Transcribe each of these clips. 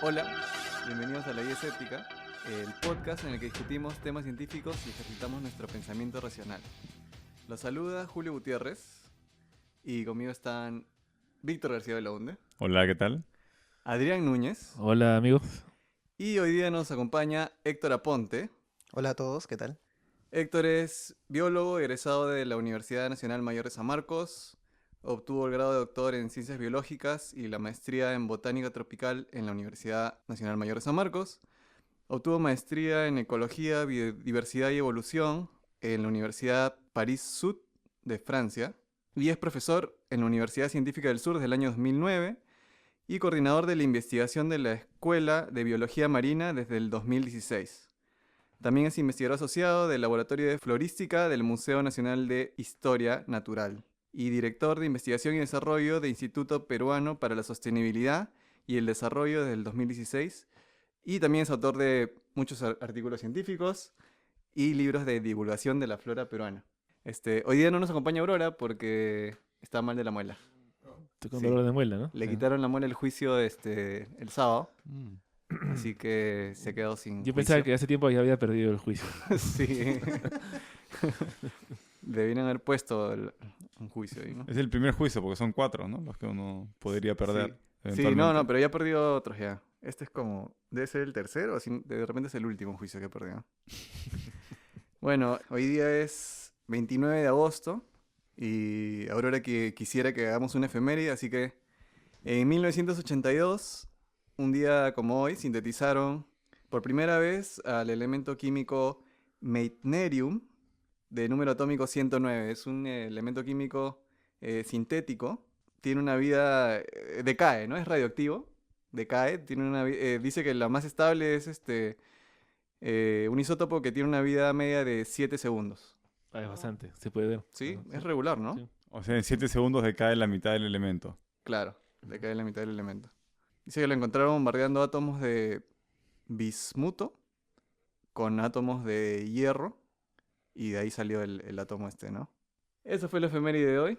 Hola, bienvenidos a La Guía Escéptica, el podcast en el que discutimos temas científicos y ejercitamos nuestro pensamiento racional. Los saluda Julio Gutiérrez y conmigo están Víctor García Belaunde, Hola, ¿qué tal? Adrián Núñez Hola amigos. y hoy día nos acompaña Héctor Aponte. Hola a todos, ¿qué tal? Héctor es biólogo egresado de la Universidad Nacional Mayor de San Marcos. Obtuvo el grado de doctor en Ciencias Biológicas y la maestría en Botánica Tropical en la Universidad Nacional Mayor de San Marcos. Obtuvo maestría en Ecología, Biodiversidad y Evolución en la Universidad París-Sud de Francia. Y es profesor en la Universidad Científica del Sur desde el año 2009 y coordinador de la investigación de la Escuela de Biología Marina desde el 2016. También es investigador asociado del Laboratorio de Florística del Museo Nacional de Historia Natural y director de Investigación y Desarrollo del Instituto Peruano para la Sostenibilidad y el Desarrollo desde el 2016. Y también es autor de muchos artículos científicos y libros de divulgación de la flora peruana. Hoy día no nos acompaña Aurora porque está mal de la muela. Estoy con Sí. dolor de muela, ¿no? Le quitaron la muela el juicio el sábado, Mm. así que se ha quedado sin Yo pensaba juicio. que hace tiempo ya había perdido el juicio. Sí. Debieron haber puesto un juicio ahí, ¿no? Es el primer juicio porque son 4, ¿no? Los que uno podría perder. Sí, no, pero ya perdió otros ya. Este es como, debe ser el tercero, así, de repente es el último juicio que perdió. Bueno, hoy día es 29 de agosto y Aurora que quisiera que hagamos una efeméride, así que en 1982, un día como hoy, sintetizaron por primera vez al elemento químico meitnerium de número atómico 109. Es un elemento químico sintético. Tiene una vida, decae, ¿no? Es radioactivo, decae. Dice que la más estable es un isótopo que tiene una vida media de 7 segundos. Ah, es bastante, se puede ver. Sí, Ah, es regular, ¿no? Sí. O sea, en 7 segundos decae la mitad del elemento. Claro, decae la mitad del elemento. Dice que lo encontraron bombardeando átomos de bismuto con átomos de hierro y de ahí salió el átomo ¿no? Eso fue la efeméride de hoy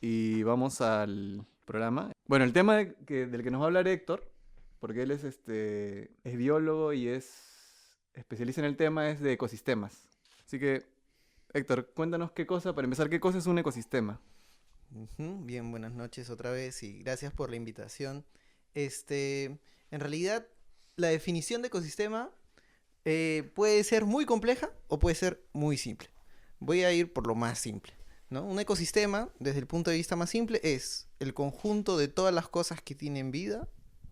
y vamos al programa. Bueno, el tema del que nos va a hablar Héctor, porque él es biólogo y es especialista en el tema, es de ecosistemas. Así que, Héctor, cuéntanos qué cosa es un ecosistema. Bien, buenas noches otra vez y gracias por la invitación. En realidad, la definición de ecosistema puede ser muy compleja o puede ser muy simple. Voy a ir por lo más simple, ¿no? Un ecosistema, desde el punto de vista más simple, es el conjunto de todas las cosas que tienen vida,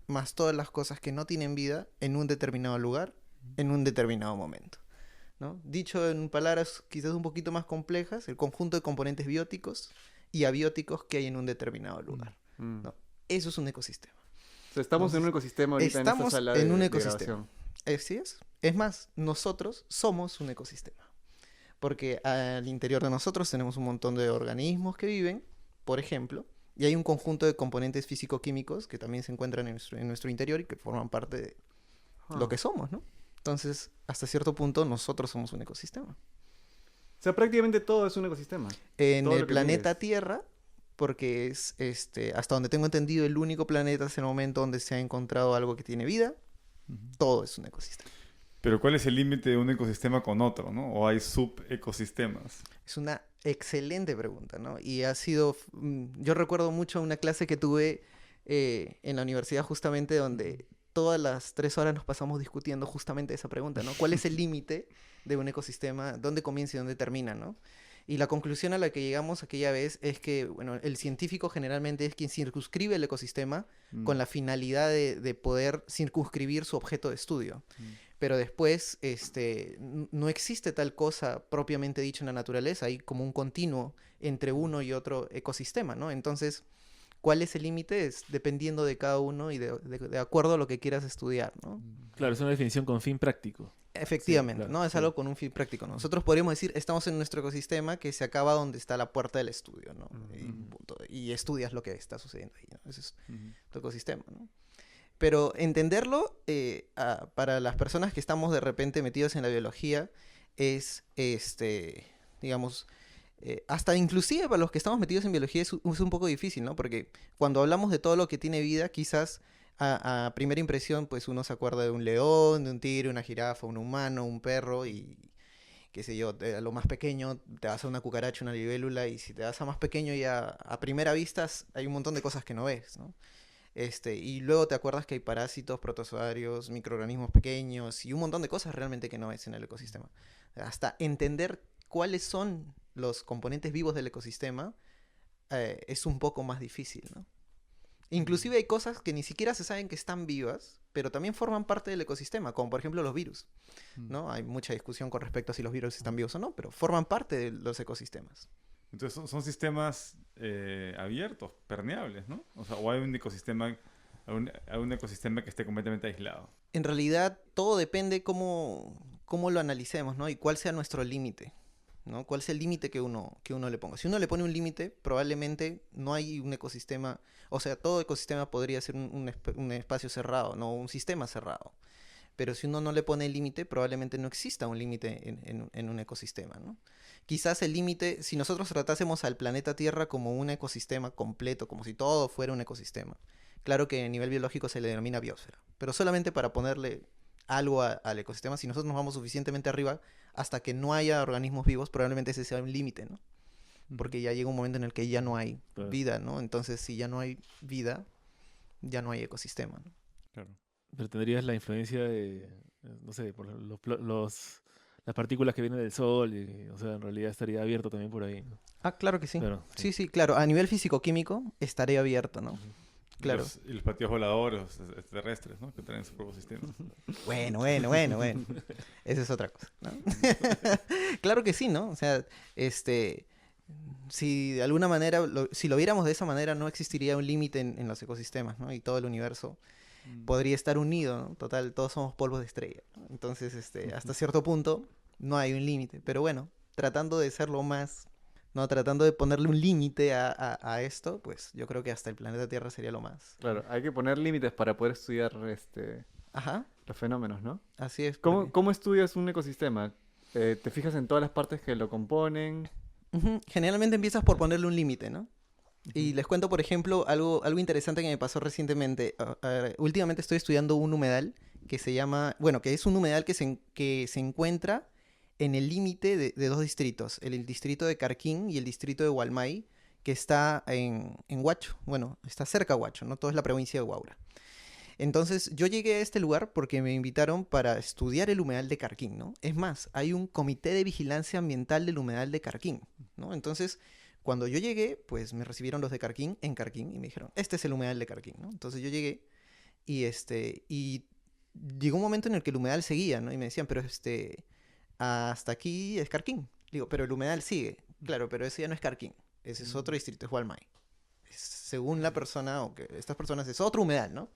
más todas las cosas que no tienen vida en un determinado lugar, en un determinado momento, ¿no? Dicho en palabras quizás un poquito más complejas, el conjunto de componentes bióticos y abióticos que hay en un determinado lugar, ¿no? Eso es un ecosistema. O sea, estamos en un ecosistema ahorita en esta Estamos sala en un de ecosistema. grabación. Así es. Es más, nosotros somos un ecosistema. Porque al interior de nosotros tenemos un montón de organismos que viven, por ejemplo, y hay un conjunto de componentes físico-químicos que también se encuentran en nuestro interior y que forman parte de lo que somos, ¿no? Entonces, hasta cierto punto, nosotros somos un ecosistema. O sea, prácticamente todo es un ecosistema. En Todo lo el que planeta mires. Tierra, porque es, hasta donde tengo entendido, el único planeta hasta el momento donde se ha encontrado algo que tiene vida, todo es un ecosistema. Pero ¿cuál es el límite de un ecosistema con otro, no? ¿O hay subecosistemas? Es una excelente pregunta, ¿no? Y ha sido, yo recuerdo mucho una clase que tuve en la universidad justamente donde todas las 3 horas nos pasamos discutiendo justamente esa pregunta, ¿no? ¿Cuál es el límite de un ecosistema? ¿Dónde comienza y dónde termina, ¿no? Y la conclusión a la que llegamos aquella vez es que, bueno, el científico generalmente es quien circunscribe el ecosistema con la finalidad de poder circunscribir su objeto de estudio. Pero después no existe tal cosa propiamente dicho en la naturaleza, hay como un continuo entre uno y otro ecosistema, ¿no? Entonces, ¿cuál es el límite? Es dependiendo de cada uno y de acuerdo a lo que quieras estudiar, ¿no? Claro, es una definición con fin práctico. Efectivamente, Sí, claro, ¿no? Es sí. algo con un fin práctico, ¿no? Nosotros podríamos decir, estamos en nuestro ecosistema que se acaba donde está la puerta del estudio, ¿no? Y estudias lo que está sucediendo ahí, ¿no? Ese es tu ecosistema, ¿no? Pero entenderlo para las personas que estamos de repente metidos en la biología es, digamos, hasta inclusive para los que estamos metidos en biología es un poco difícil, ¿no? Porque cuando hablamos de todo lo que tiene vida, quizás A primera impresión, pues uno se acuerda de un león, de un tigre, una jirafa, un humano, un perro y qué sé yo, a lo más pequeño te vas a una cucaracha, una libélula y si te vas a más pequeño ya a primera vista hay un montón de cosas que no ves, ¿no? Y luego te acuerdas que hay parásitos, protozoarios, microorganismos pequeños y un montón de cosas realmente que no ves en el ecosistema. Hasta entender cuáles son los componentes vivos del ecosistema es un poco más difícil, ¿no? Inclusive hay cosas que ni siquiera se saben que están vivas, pero también forman parte del ecosistema, como por ejemplo los virus, ¿no? Hay mucha discusión con respecto a si los virus están vivos o no, pero forman parte de los ecosistemas. Entonces son sistemas abiertos, permeables, ¿no? O sea, o hay un ecosistema, hay un ecosistema que esté completamente aislado. En realidad todo depende cómo lo analicemos, ¿no? Y cuál sea nuestro límite, ¿no? ¿Cuál es el límite que uno le ponga? Si uno le pone un límite, probablemente no hay un ecosistema, o sea, todo ecosistema podría ser un espacio cerrado, no un sistema cerrado. Pero si uno no le pone el límite, probablemente no exista un límite en un ecosistema, ¿no? Quizás el límite, si nosotros tratásemos al planeta Tierra como un ecosistema completo, como si todo fuera un ecosistema, claro que a nivel biológico se le denomina biosfera, pero solamente para ponerle algo al ecosistema, si nosotros nos vamos suficientemente arriba, hasta que no haya organismos vivos, probablemente ese sea un límite, ¿no? Porque ya llega un momento en el que ya no hay Claro. vida, ¿no? Entonces, si ya no hay vida, ya no hay ecosistema, ¿no? Claro. Pero tendrías la influencia de, no sé, por las partículas que vienen del Sol, o sea, en realidad estaría abierto también por ahí, ¿no? Ah, claro que sí. Claro, Sí, sí, claro. A nivel físico-químico estaría abierto, ¿no? Claro. Y los platillos voladores extraterrestres, ¿no? Que traen su propio sistema. Bueno. Esa es otra cosa, ¿no? Claro que sí, ¿no? O sea, si de alguna manera, si lo viéramos de esa manera, no existiría un límite en los ecosistemas, ¿no? Y todo el universo podría estar unido, ¿no? Total, todos somos polvos de estrella, ¿no? Entonces, hasta cierto punto no hay un límite. Pero bueno, tratando de ser lo más, ¿no? Tratando de ponerle un límite a esto, pues yo creo que hasta el planeta Tierra sería lo más. Claro, hay que poner límites para poder estudiar Ajá, los fenómenos, ¿no? así es. ¿Cómo estudias un ecosistema? ¿Te fijas en todas las partes que lo componen? Ujú, generalmente empiezas por ponerle un límite, ¿no? Y les cuento, por ejemplo, algo interesante que me pasó recientemente. Últimamente estoy estudiando un humedal que se llama, bueno, que es un humedal que se encuentra en el límite de dos distritos, el distrito de Carquín y el distrito de Hualmay, que está en Huacho, bueno, está cerca a Huacho, ¿no? Todo es la provincia de Huaura. Entonces, yo llegué a este lugar porque me invitaron para estudiar el humedal de Carquín, ¿no? Es más, hay un comité de vigilancia ambiental del humedal de Carquín, ¿no? Entonces, cuando yo llegué, pues me recibieron los de Carquín en Carquín y me dijeron, este es el humedal de Carquín, ¿no? Entonces yo llegué y llegó un momento en el que el humedal seguía, ¿no? Y me decían, pero hasta aquí es Carquín. Digo, pero el humedal sigue. Claro, pero ese ya no es Carquín, ese es otro distrito, es Hualmay. Según la persona o que estas personas es otro humedal, ¿no?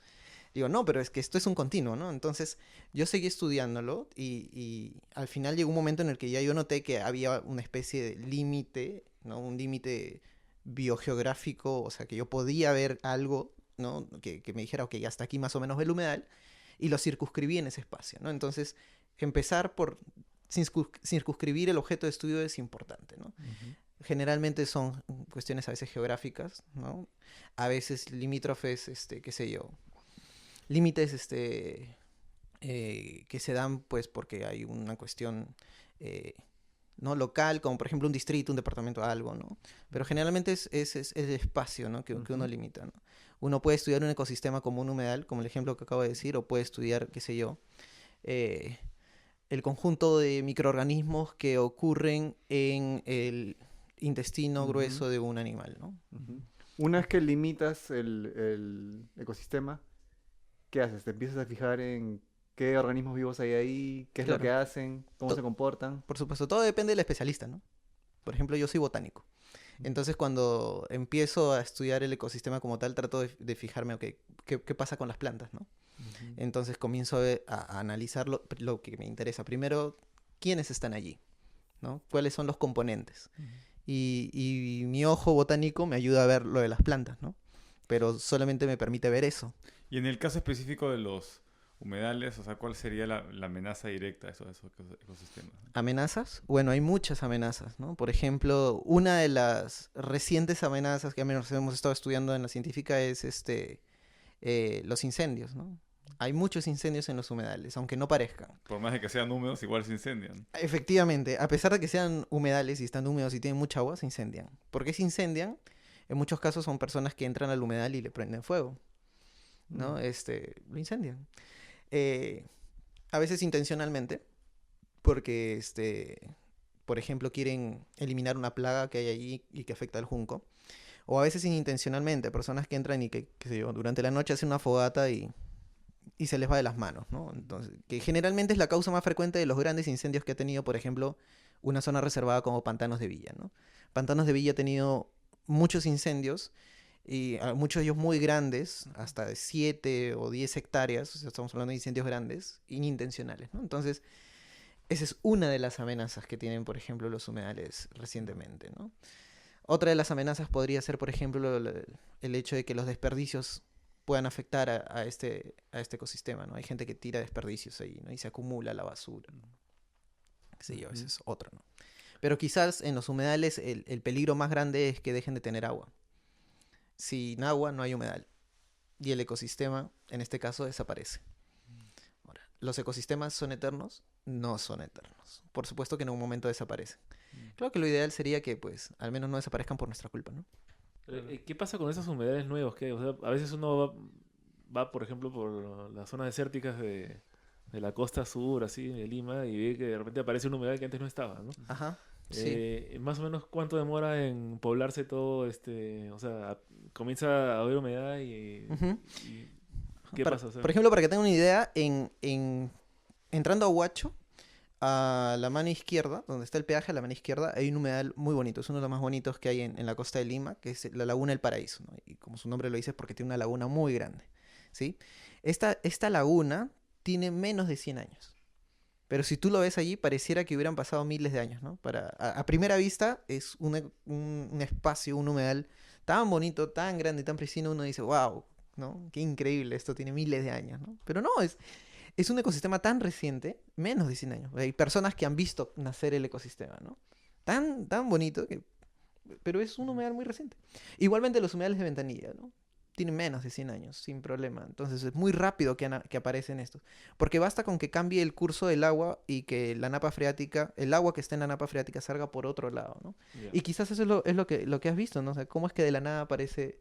Digo, no, pero es que esto es un continuo, ¿no? Entonces yo seguí estudiándolo y al final llegó un momento en el que ya yo noté que había una especie de límite, ¿no? Un límite biogeográfico, o sea, que yo podía ver algo, ¿no? Que me dijera, ok, hasta aquí más o menos el humedal, y lo circunscribí en ese espacio, ¿no? Entonces, empezar por circunscribir el objeto de estudio es importante, ¿no? Generalmente son cuestiones a veces geográficas, ¿no? A veces limítrofes, qué sé yo, límites que se dan pues porque hay una cuestión no local, como por ejemplo un distrito, un departamento, algo, ¿no? Pero generalmente es el espacio, ¿no? que uno limita, ¿no? Uno puede estudiar un ecosistema como un humedal, como el ejemplo que acabo de decir, o puede estudiar, qué sé yo, el conjunto de microorganismos que ocurren en el intestino grueso de un animal, ¿no? Una vez que limitas el ecosistema, ¿qué haces? ¿Te empiezas a fijar en qué organismos vivos hay ahí? ¿Qué es lo Claro. que hacen? ¿Cómo se comportan? Por supuesto, todo depende del especialista, ¿no? Por ejemplo, yo soy botánico. Entonces, cuando empiezo a estudiar el ecosistema como tal, trato de fijarme, ok, ¿qué pasa con las plantas, ¿no? Entonces comienzo a analizar lo que me interesa. Primero, ¿quiénes están allí? ¿No? ¿Cuáles son los componentes? Y mi ojo botánico me ayuda a ver lo de las plantas, ¿no? Pero solamente me permite ver eso. Y en el caso específico de los humedales, o sea, ¿cuál sería la amenaza directa a esos ecosistemas? ¿Amenazas? Bueno, hay muchas amenazas, ¿no? Por ejemplo, una de las recientes amenazas que al menos hemos estado estudiando en la científica es los incendios, ¿no? Hay muchos incendios en los humedales, aunque no parezcan. Por más de que sean húmedos, igual se incendian. Efectivamente, a pesar de que sean humedales y están húmedos y tienen mucha agua, se incendian. ¿Por qué se incendian? En muchos casos son personas que entran al humedal y le prenden fuego, ¿no? Lo incendian. A veces intencionalmente, porque, por ejemplo, quieren eliminar una plaga que hay allí y que afecta al junco. O a veces inintencionalmente, personas que entran y que, qué sé yo, durante la noche hacen una fogata y se les va de las manos, ¿no? Entonces, que generalmente es la causa más frecuente de los grandes incendios que ha tenido, por ejemplo, una zona reservada como Pantanos de Villa, ¿no? Pantanos de Villa ha tenido muchos incendios y muchos de ellos muy grandes, hasta de 7 o 10 hectáreas, o sea, estamos hablando de incendios grandes, inintencionales, ¿no? Entonces, esa es una de las amenazas que tienen, por ejemplo, los humedales recientemente, ¿no? Otra de las amenazas podría ser, por ejemplo, el hecho de que los desperdicios puedan afectar a este ecosistema, ¿no? Hay gente que tira desperdicios ahí, ¿no? Y se acumula la basura, ¿no? Qué sé yo, ese es otro, ¿no? Pero quizás en los humedales el peligro más grande es que dejen de tener agua. Sin agua no hay humedal. Y el ecosistema, en este caso, desaparece. Ahora, ¿los ecosistemas son eternos? No son eternos. Por supuesto que en un momento desaparecen. Claro que lo ideal sería que, pues, al menos no desaparezcan por nuestra culpa, ¿no? ¿Qué pasa con esos humedales nuevos que hay? O sea, a veces uno va, por ejemplo, por las zonas desérticas de la costa sur, así, de Lima, y ve que de repente aparece un humedal que antes no estaba, ¿no? Ajá. Sí. Más o menos, ¿cuánto demora en poblarse todo? O sea, comienza a haber humedad Ujú. y ¿qué pasa? O sea, Por ejemplo, para que tengan una idea, entrando a Huacho, a la mano izquierda, donde está el peaje, a la mano izquierda, hay un humedal muy bonito. Es uno de los más bonitos que hay en la costa de Lima, que es la Laguna del Paraíso, ¿no? Y como su nombre lo dice, es porque tiene una laguna muy grande, ¿sí? Esta laguna tiene menos de 100 años. Pero si tú lo ves allí, pareciera que hubieran pasado miles de años, ¿no? A primera vista es un espacio, un humedal tan bonito, tan grande, tan pristino, uno dice, wow, ¿no? Qué increíble, esto tiene miles de años, ¿no? Pero no, es un ecosistema tan reciente, menos de 100 años. Hay personas que han visto nacer el ecosistema, ¿no? Tan bonito, pero es un humedal muy reciente. Igualmente los humedales de Ventanilla, ¿no? Tienen menos de 100 años, sin problema. Entonces es muy rápido que aparecen estos. Porque basta con que cambie el curso del agua y que la napa freática, el agua que está en la napa freática salga por otro lado, ¿no? ya. Y quizás eso es lo que has visto, ¿no? O sea, cómo es que de la nada aparece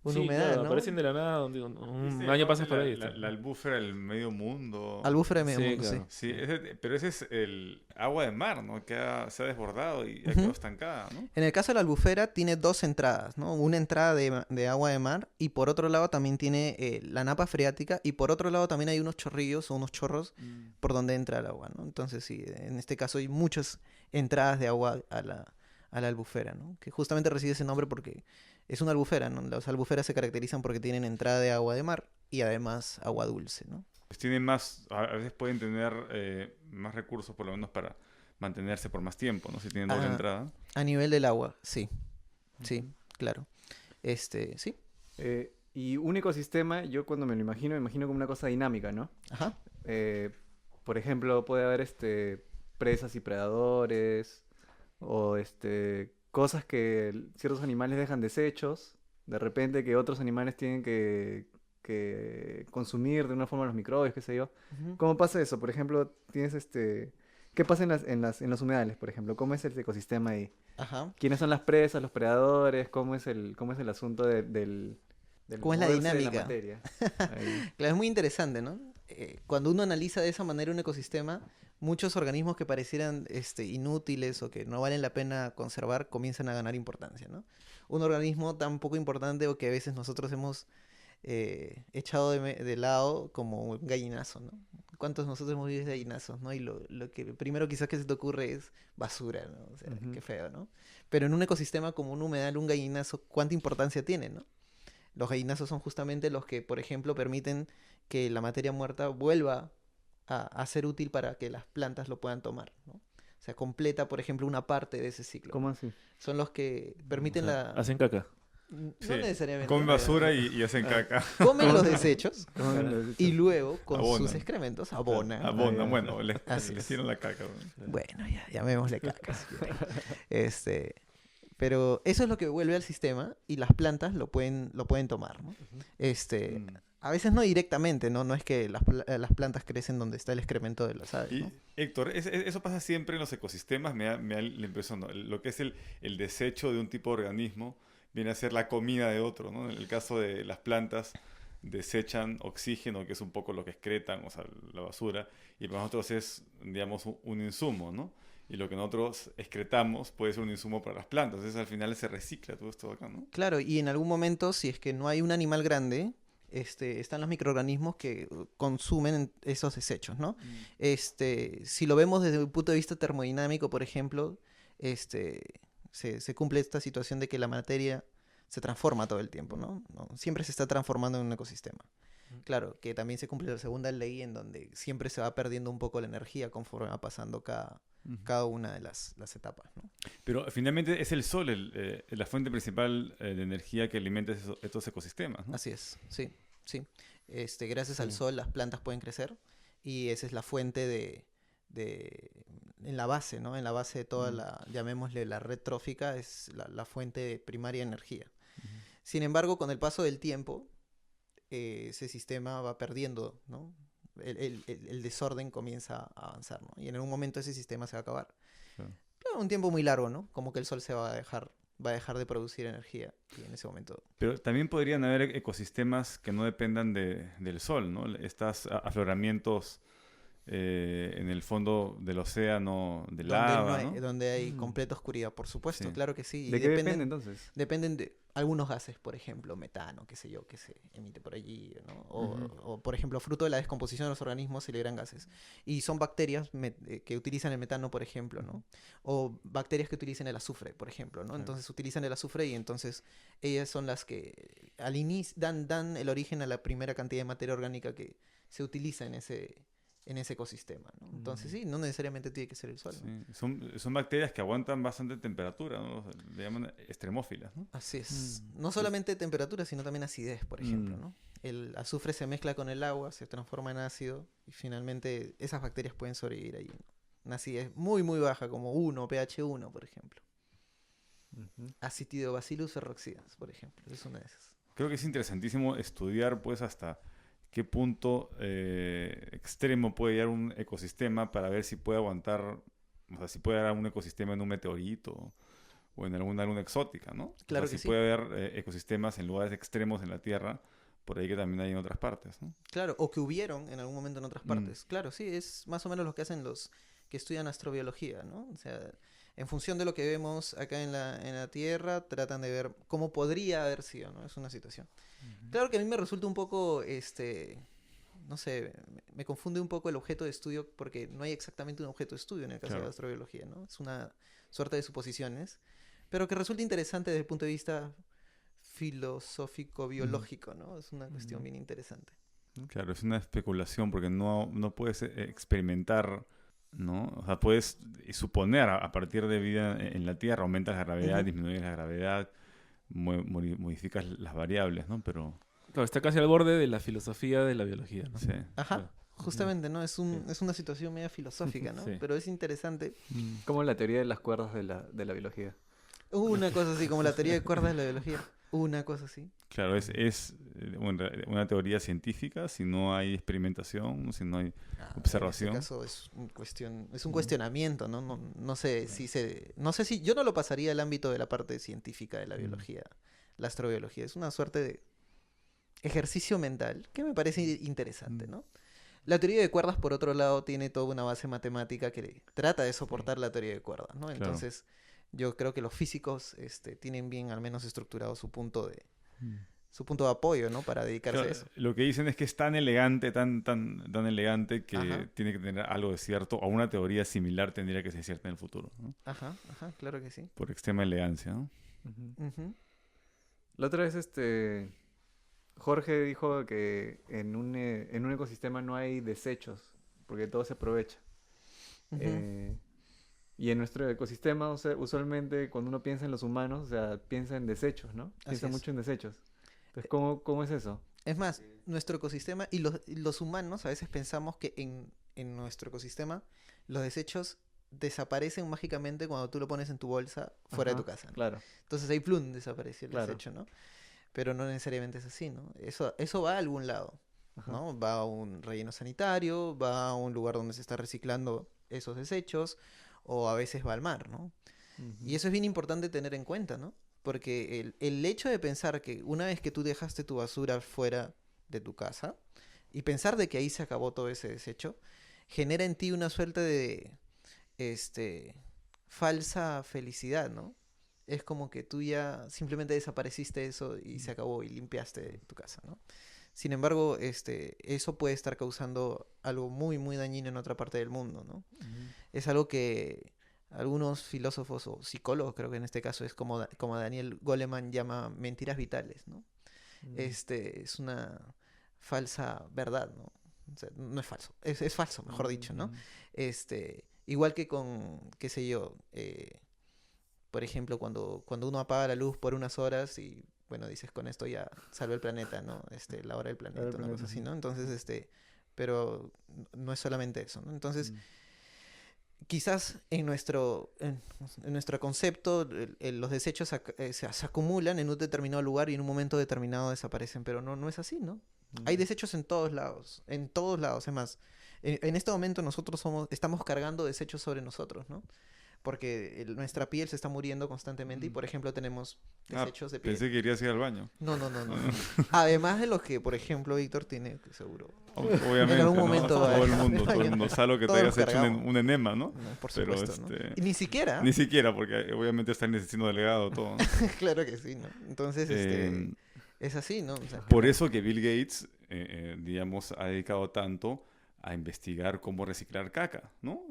un Sí, humedal, claro, ¿no? aparecen de la nada, un ¿Viste año aparte pasas por ahí. La albúfera del medio mundo. Albúfera de medio Sí, mundo, claro. sí. Sí, pero ese es el agua de mar, ¿no? Se ha desbordado y ha Ujú. quedado estancada, ¿no? En el caso de la albufera tiene dos entradas, ¿no? Una entrada de agua de mar y por otro lado también tiene la napa freática y por otro lado también hay unos chorrillos o unos chorros por donde entra el agua, ¿no? Entonces sí, en este caso hay muchas entradas de agua a la albufera, ¿no? Que justamente recibe ese nombre porque es una albufera, ¿no? Las albuferas se caracterizan porque tienen entrada de agua de mar y además agua dulce, ¿no? Pues tienen más, a veces pueden tener más recursos por lo menos para mantenerse por más tiempo, ¿no? Si tienen doble Ah, entrada. A nivel del agua, sí, sí, claro. Sí, Y un ecosistema, yo cuando me me imagino como una cosa dinámica, ¿no? ajá. Por ejemplo, puede haber presas y predadores, o cosas que ciertos animales dejan desechos, de repente que otros animales tienen que consumir de una forma los microbios, qué sé yo. Ujú. ¿Cómo pasa eso? Por ejemplo, tienes ¿qué pasa en los humedales, por ejemplo? ¿Cómo es el ecosistema ahí? Ajá. ¿Quiénes son las presas, los predadores? ¿Cómo es el asunto del ¿Cómo es la moverse de dinámica? materia? Ahí. Claro, es muy interesante, ¿no? Cuando uno analiza de esa manera un ecosistema, muchos organismos que parecieran inútiles o que no valen la pena conservar comienzan a ganar importancia, ¿no? Un organismo tan poco importante o que a veces nosotros hemos echado de lado como un gallinazo, ¿no? ¿Cuántos de nosotros hemos vivido de gallinazos, ¿no? Y lo que primero quizás que se te ocurre es basura, ¿no? O sea, Ujú. qué feo, ¿no? Pero en un ecosistema como un humedal, un gallinazo, ¿cuánta importancia tiene, ¿no? Los gallinazos son justamente los que, por ejemplo, permiten que la materia muerta vuelva a ser útil para que las plantas lo puedan tomar, ¿no? O sea, completa, por ejemplo, una parte de ese ciclo. ¿Cómo así? Son los que permiten O sea, la... hacen caca. No Sí, necesariamente. comen basura y hacen Ah. caca. Comen los desechos Claro. y luego con Abonan. sus excrementos abonan. Abonan, ya. bueno, Así les es. tiran la caca. ¿No? Bueno, ya, llamémosle caca. Si quieren. Pero eso es lo que vuelve al sistema y las plantas lo pueden tomar, ¿no? Mm. A veces no directamente, ¿no? No es que las plantas crecen donde está el excremento de las aves, Y, ¿no? Héctor, eso pasa siempre en los ecosistemas, me da la impresión, ¿no? Lo que es el desecho de un tipo de organismo viene a ser la comida de otro, ¿no? En el caso de las plantas, desechan oxígeno, que es un poco lo que excretan, o sea, la basura, y para nosotros es, digamos, un insumo, ¿no? Y lo que nosotros excretamos puede ser un insumo para las plantas, entonces al final se recicla todo esto acá, ¿no? Claro, y en algún momento, si es que no hay un animal grande, están los microorganismos que consumen esos desechos, ¿no? Si lo vemos desde un punto de vista termodinámico, por ejemplo, se cumple esta situación de que la materia se transforma todo el tiempo, ¿no? Siempre se está transformando en un ecosistema. Claro, que también se cumple la segunda ley en donde siempre se va perdiendo un poco la energía conforme va pasando cada una de las etapas, ¿no? Pero finalmente es el sol la fuente principal de energía que alimenta estos ecosistemas, ¿no? Así es, sí, sí. Gracias al Sí. sol las plantas pueden crecer y esa es la fuente en la base, ¿no? En la base de toda llamémosle la red trófica, es la fuente primaria de energía. Sin embargo, con el paso del tiempo, ese sistema va perdiendo, ¿no? El desorden comienza a avanzar, ¿no? Y en algún momento ese sistema se va a acabar. Claro. Claro, un tiempo muy largo, ¿no? Como que el sol va a dejar de producir energía y en ese momento... Pero también podrían haber ecosistemas que no dependan del sol, ¿no? Estos afloramientos en el fondo del océano, de lava, ¿no? Donde hay Mm. completa oscuridad, por supuesto, Sí. claro que sí. Y ¿De qué depende entonces? dependen de algunos gases, por ejemplo, metano, qué sé yo, que se emite por allí, ¿no? O, por ejemplo, fruto de la descomposición de los organismos se liberan gases. Y son bacterias que utilizan el metano, por ejemplo, ¿no? O bacterias que utilizan el azufre, por ejemplo, ¿no? Claro. Entonces utilizan el azufre y entonces ellas son las que al inicio dan el origen a la primera cantidad de materia orgánica que se utiliza en ese ecosistema, ¿no? Entonces sí, no necesariamente tiene que ser el sol, ¿no? Sí. Son bacterias que aguantan bastante temperatura, ¿no? Le llaman extremófilas, ¿no? Así es. No solamente temperatura, sino también acidez, por ejemplo, Mm. ¿no? El azufre se mezcla con el agua, se transforma en ácido y finalmente esas bacterias pueden sobrevivir ahí, ¿no? Una acidez muy, muy baja, como 1, pH 1, por ejemplo. Acidobacillus ferroxidans, por ejemplo. Es una de esas. Creo que es interesantísimo estudiar, pues, hasta qué punto extremo puede llegar un ecosistema para ver si puede aguantar, o sea, si puede haber un ecosistema en un meteorito o en alguna luna exótica, ¿no? Claro O sea, que si sí. puede haber ecosistemas en lugares extremos en la Tierra, por ahí que también hay en otras partes, ¿no? Claro, o que hubieron en algún momento en otras Mm. partes. Claro, sí, es más o menos lo que hacen los que estudian astrobiología, ¿no? O sea, en función de lo que vemos acá en la Tierra, tratan de ver cómo podría haber sido, ¿no? Es una situación. Claro que a mí me resulta un poco, no sé, me confunde un poco el objeto de estudio porque no hay exactamente un objeto de estudio en el caso de Claro. la astrobiología, ¿no? Es una suerte de suposiciones, pero que resulta interesante desde el punto de vista filosófico-biológico, ¿no? Es una cuestión bien interesante. Claro, es una especulación porque no puedes experimentar, ¿no? O sea, puedes suponer a partir de vida en la Tierra, aumentas la gravedad, Ujú. disminuyes la gravedad, modificas las variables, ¿no? Pero, Claro, está casi al borde de la filosofía de la biología, ¿no? sí. Ajá, Claro. justamente, ¿no? Es una situación media filosófica, ¿no? Sí. Pero es interesante. Como la teoría de las cuerdas de la biología. Una cosa así, como la teoría de cuerdas de la biología. Una cosa así. Claro, es una teoría científica si no hay experimentación, si no hay observación. En este caso es un cuestionamiento, ¿no? No sé si yo no lo pasaría al ámbito de la parte científica de la biología, la astrobiología. Es una suerte de ejercicio mental que me parece interesante, ¿no? La teoría de cuerdas, por otro lado, tiene toda una base matemática que trata de soportar la teoría de cuerdas, ¿no? Claro. Entonces, yo creo que los físicos tienen bien al menos estructurado su punto de apoyo, ¿no? Para dedicarse Claro, a eso. lo que dicen es que es tan elegante, tan elegante que Ajá. tiene que tener algo de cierto, o una teoría similar tendría que ser cierta en el futuro, ¿no? Ajá, claro que sí. Por extrema elegancia, ¿no? Ujú. La otra vez, Jorge dijo que en un ecosistema no hay desechos, porque todo se aprovecha. Ujú. Y en nuestro ecosistema, o sea, usualmente cuando uno piensa en los humanos, o sea, piensa en desechos, ¿no? Piensa es. mucho en desechos. Entonces, ¿cómo es eso? Es más, nuestro ecosistema y los humanos a veces pensamos que en nuestro ecosistema los desechos desaparecen mágicamente cuando tú lo pones en tu bolsa fuera de Ajá, tu casa, ¿no? Claro. Entonces ahí plum desapareció el Claro. desecho, ¿no? pero no necesariamente es así, ¿no? Eso va a algún lado, ¿no? Va a un relleno sanitario, va a un lugar donde se está reciclando esos desechos, o a veces va al mar, ¿no? Y eso es bien importante tener en cuenta, ¿no? Porque el hecho de pensar que una vez que tú dejaste tu basura fuera de tu casa, y pensar de que ahí se acabó todo ese desecho, genera en ti una suerte de falsa felicidad, ¿no? Es como que tú ya simplemente desapareciste eso y se acabó y limpiaste tu casa, ¿no? Sin embargo, eso puede estar causando algo muy, muy dañino en otra parte del mundo, ¿no? Es algo que algunos filósofos o psicólogos, creo que en este caso es como Daniel Goleman llama mentiras vitales, ¿no? Es una falsa verdad, ¿no? O sea, no es falso, es falso, mejor dicho, ¿no? Igual que con, qué sé yo, por ejemplo, cuando uno apaga la luz por unas horas y, bueno, dices, con esto ya salvé el planeta, ¿no? La hora del planeta, una cosa así, ¿no? Entonces, pero no es solamente eso, ¿no? Entonces, quizás en nuestro concepto, los desechos se acumulan en un determinado lugar y en un momento determinado desaparecen, pero no es así, ¿no? Hay desechos en todos lados, es más, en este momento nosotros estamos cargando desechos sobre nosotros, ¿no? Porque nuestra piel se está muriendo constantemente y, por ejemplo, tenemos desechos de piel. Pensé que querías ir al baño. No. Además de los que, por ejemplo, Víctor tiene, seguro. Obviamente, en algún ¿no? momento todo el mundo, salvo que te hayas hecho cargamos. un enema, ¿no? No, por Pero supuesto, ¿no? Y ni siquiera. Ni siquiera, porque obviamente está en el intestino delgado todo, ¿no? Claro que sí, ¿no? Entonces, es así, ¿no? O sea, por eso que Bill Gates, digamos, ha dedicado tanto a investigar cómo reciclar caca, ¿no?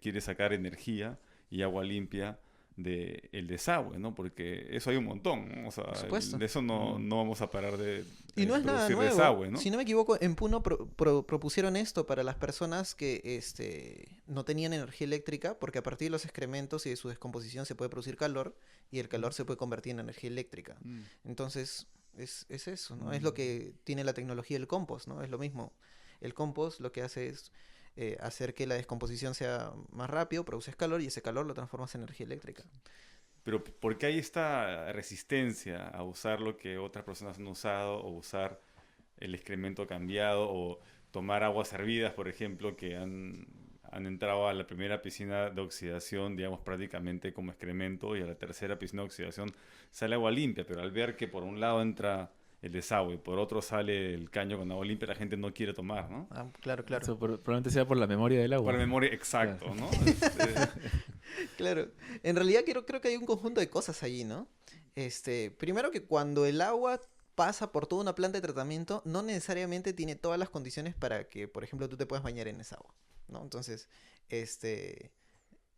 Quiere sacar energía y agua limpia del desagüe, ¿no? Porque eso hay un montón, ¿no? O sea, por supuesto. de eso no vamos a parar de y no es nada producir nuevo. desagüe, ¿no? Si no me equivoco, en Puno propusieron esto para las personas que no tenían energía eléctrica, porque a partir de los excrementos y de su descomposición se puede producir calor, y el calor se puede convertir en energía eléctrica. Entonces, es eso, ¿no? Es lo que tiene la tecnología del compost, ¿no? Es lo mismo. El compost lo que hace es hacer que la descomposición sea más rápido, produces calor y ese calor lo transformas en energía eléctrica. Pero ¿por qué hay esta resistencia a usar lo que otras personas han usado, o usar el excremento cambiado, o tomar aguas hervidas, por ejemplo, que han entrado a la primera piscina de oxidación, digamos, prácticamente como excremento, y a la tercera piscina de oxidación sale agua limpia, pero al ver que por un lado entra el desagüe, por otro sale el caño con agua limpia, la gente no quiere tomar, ¿no? Ah, claro. Eso probablemente sea por la memoria del agua. Por la memoria, exacto, ¿no? Claro. En realidad creo que hay un conjunto de cosas allí, ¿no? Primero que cuando el agua pasa por toda una planta de tratamiento, no necesariamente tiene todas las condiciones para que, por ejemplo, tú te puedas bañar en esa agua, ¿no? Entonces,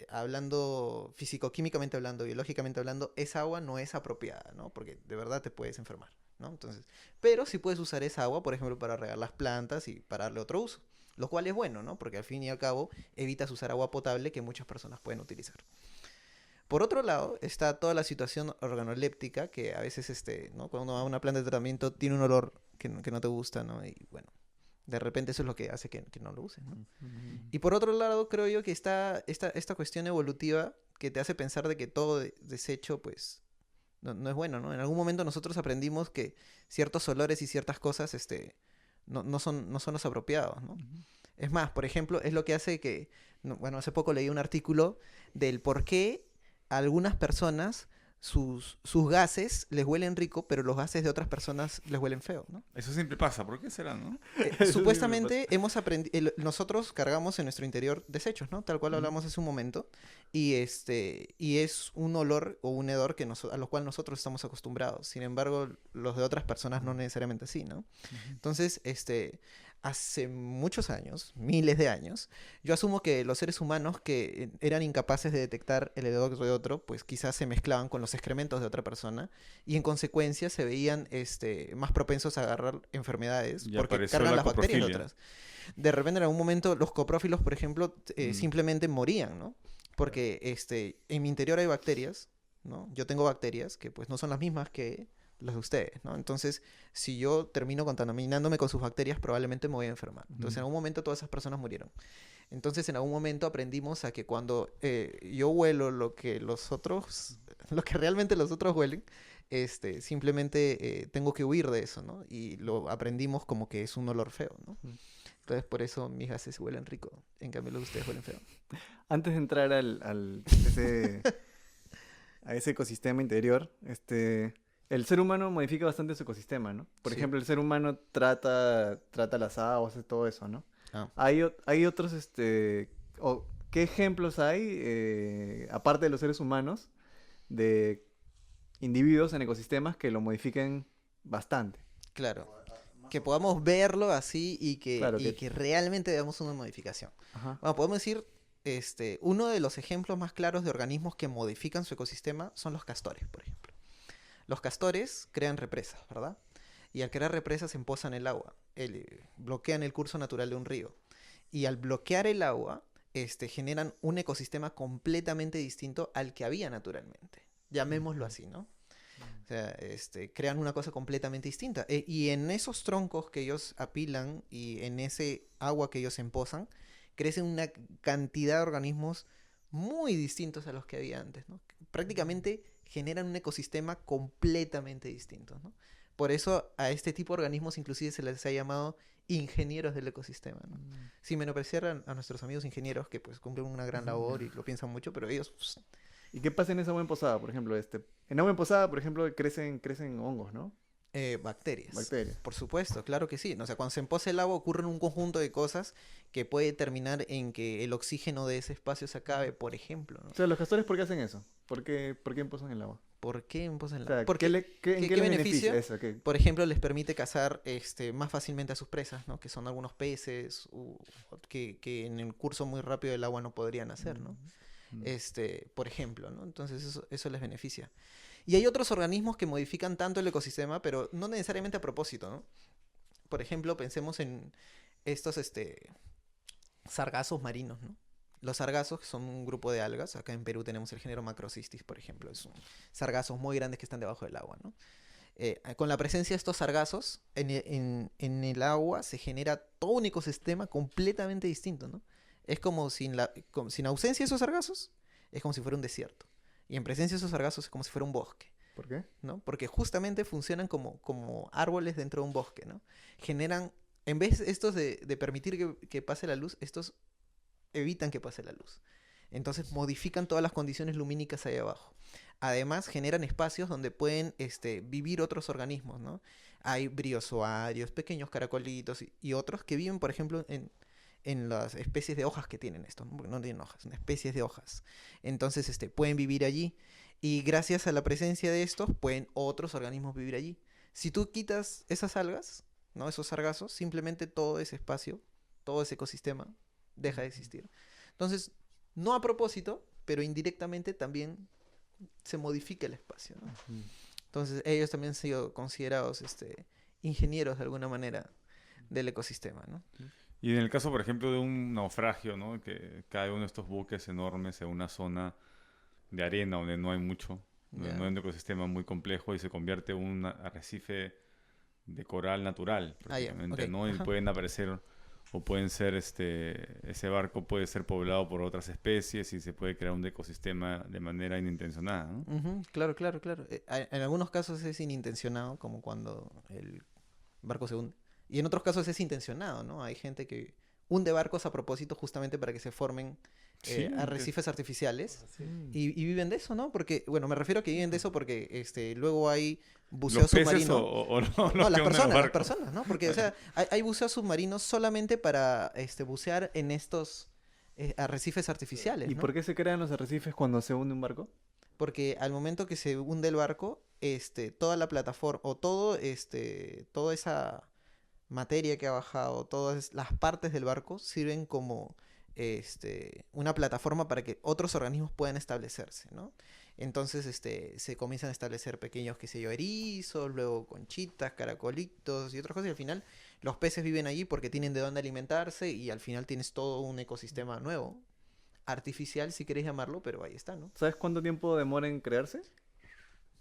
hablando físico-químicamente hablando, biológicamente hablando, esa agua no es apropiada, ¿no? Porque de verdad te puedes enfermar, ¿no? Entonces, pero sí puedes usar esa agua, por ejemplo, para regar las plantas y para darle otro uso, lo cual es bueno, ¿no? Porque al fin y al cabo evitas usar agua potable que muchas personas pueden utilizar. Por otro lado, está toda la situación organoléptica, que a veces, ¿no? Cuando uno va a una planta de tratamiento tiene un olor que no te gusta, ¿no? Y bueno, de repente eso es lo que hace que no lo uses, ¿no? Y por otro lado, creo yo que está esta cuestión evolutiva que te hace pensar de que todo desecho, pues, no es bueno, ¿no? En algún momento nosotros aprendimos que ciertos olores y ciertas cosas, no son los apropiados, ¿no? Es más, por ejemplo, es lo que hace que, bueno, hace poco leí un artículo del por qué a algunas personas sus gases les huelen rico, pero los gases de otras personas les huelen feo, ¿no? Eso siempre pasa, ¿por qué será, no? Supuestamente hemos aprendido, nosotros cargamos en nuestro interior desechos, ¿no? Tal cual hablamos hace un momento, y es un olor o un hedor a lo cual nosotros estamos acostumbrados. Sin embargo, los de otras personas no necesariamente así, ¿no? Entonces, hace muchos años, miles de años, yo asumo que los seres humanos que eran incapaces de detectar el hedor de otro, pues quizás se mezclaban con los excrementos de otra persona y en consecuencia se veían más propensos a agarrar enfermedades Y porque apareció cargan la las bacterias de coprofilia. otras. De repente en algún momento los coprófilos, por ejemplo, simplemente morían, ¿no? Porque en mi interior hay bacterias, ¿no? Yo tengo bacterias que pues no son las mismas que las de ustedes, ¿no? Entonces, si yo termino contaminándome con sus bacterias, probablemente me voy a enfermar. Entonces, en algún momento todas esas personas murieron. Entonces, en algún momento aprendimos a que cuando yo huelo lo que realmente los otros huelen, simplemente tengo que huir de eso, ¿no? Y lo aprendimos como que es un olor feo, ¿no? Entonces por eso mis gases huelen rico, en cambio los de ustedes huelen feo. Antes de entrar a ese ecosistema interior, el ser humano modifica bastante su ecosistema, ¿no? Por Sí. ejemplo, el ser humano trata las aguas, hace todo eso, ¿no? Ah. Hay otros, ¿qué ejemplos hay, aparte de los seres humanos, de individuos en ecosistemas que lo modifiquen bastante? Claro. Que podamos verlo así Claro, y que realmente veamos una modificación. Ajá. Bueno, podemos decir, uno de los ejemplos más claros de organismos que modifican su ecosistema son los castores, por ejemplo. Los castores crean represas, ¿verdad? Y al crear represas empozan el agua, bloquean el curso natural de un río. Y al bloquear el agua, generan un ecosistema completamente distinto al que había naturalmente. Llamémoslo así, ¿no? O sea, crean una cosa completamente distinta. Y en esos troncos que ellos apilan y en ese agua que ellos empozan, crecen una cantidad de organismos muy distintos a los que había antes, ¿no? Prácticamente generan un ecosistema completamente distinto, ¿no? Por eso a este tipo de organismos inclusive se les ha llamado ingenieros del ecosistema, ¿no? Sin menospreciar a nuestros amigos ingenieros que pues cumplen una gran labor y lo piensan mucho, pero ellos... pues, ¿Y qué pasa en esa agua emposada, por ejemplo? En agua emposada, por ejemplo, crecen hongos, ¿no? bacterias. Bacterias. Por supuesto, claro que sí. O sea, cuando se empoza el agua ocurren un conjunto de cosas que puede terminar en que el oxígeno de ese espacio se acabe, por ejemplo, ¿no? O sea, los castores, ¿por qué hacen eso? ¿Por qué emposan el agua? ¿Por qué emposan el O sea, agua? Porque, ¿en ¿qué qué les beneficia? beneficia eso? ¿Qué? por ejemplo, les permite cazar más fácilmente a sus presas, ¿no? Que son algunos peces que en el curso muy rápido del agua no podrían hacer, ¿no? Por ejemplo, ¿no? Entonces eso les beneficia. Y hay otros organismos que modifican tanto el ecosistema, pero no necesariamente a propósito, ¿no? Por ejemplo, pensemos en estos sargazos marinos, ¿no? Los sargazos son un grupo de algas. Acá en Perú tenemos el género Macrocystis, por ejemplo. Son sargazos muy grandes que están debajo del agua, ¿no? Con la presencia de estos sargazos, en el agua se genera todo un ecosistema completamente distinto, ¿no? Es como sin ausencia de esos sargazos, es como si fuera un desierto. Y en presencia de esos sargazos es como si fuera un bosque, ¿Por qué? ¿no? Porque justamente funcionan como árboles dentro de un bosque, ¿no? Generan, en vez estos de permitir que pase la luz, estos evitan que pase la luz. Entonces modifican todas las condiciones lumínicas ahí abajo. Además generan espacios donde pueden vivir otros organismos, ¿no? Hay briozoarios, pequeños caracolitos y otros que viven, por ejemplo, en las especies de hojas que tienen estos, ¿no? Porque no tienen hojas, son especies de hojas. Entonces pueden vivir allí y gracias a la presencia de estos pueden otros organismos vivir allí. Si tú quitas esas algas, ¿no? Esos sargazos, simplemente todo ese espacio, todo ese ecosistema deja de existir. Entonces, no a propósito, pero indirectamente también se modifica el espacio, ¿no? Entonces, ellos también han sido considerados ingenieros de alguna manera del ecosistema, ¿no? Y en el caso, por ejemplo, de un naufragio, ¿no? Que cae uno de estos buques enormes en una zona de arena donde no hay mucho, donde no hay un ecosistema muy complejo y se convierte en un arrecife de coral natural, prácticamente, ok, ¿no? Y ajá. pueden aparecer o pueden ser, ese barco puede ser poblado por otras especies y se puede crear un ecosistema de manera inintencionada, ¿no? Ujú, claro, claro, claro. En algunos casos es inintencionado, como cuando el barco se hunde. Y en otros casos es intencionado, ¿no? Hay gente que hunde barcos a propósito justamente para que se formen Sí, arrecifes artificiales. Sí. Y viven de eso, ¿no? Porque, bueno, me refiero a que viven de eso porque luego hay buceo ¿Los peces submarino. o no? No, los las que hunden los barcos? personas, ¿no? Porque, o sea, hay buceos submarinos solamente para bucear en estos arrecifes artificiales, ¿Y ¿no? por qué se crean los arrecifes cuando se hunde un barco? Porque al momento que se hunde el barco, toda la plataforma, o toda esa materia que ha bajado, todas las partes del barco sirven como una plataforma para que otros organismos puedan establecerse, ¿no? Entonces se comienzan a establecer pequeños, qué sé yo, erizos, luego conchitas, caracolitos y otras cosas, y al final los peces viven allí porque tienen de dónde alimentarse y al final tienes todo un ecosistema nuevo, artificial si querés llamarlo, pero ahí está, ¿no? ¿Sabes cuánto tiempo demora en crearse?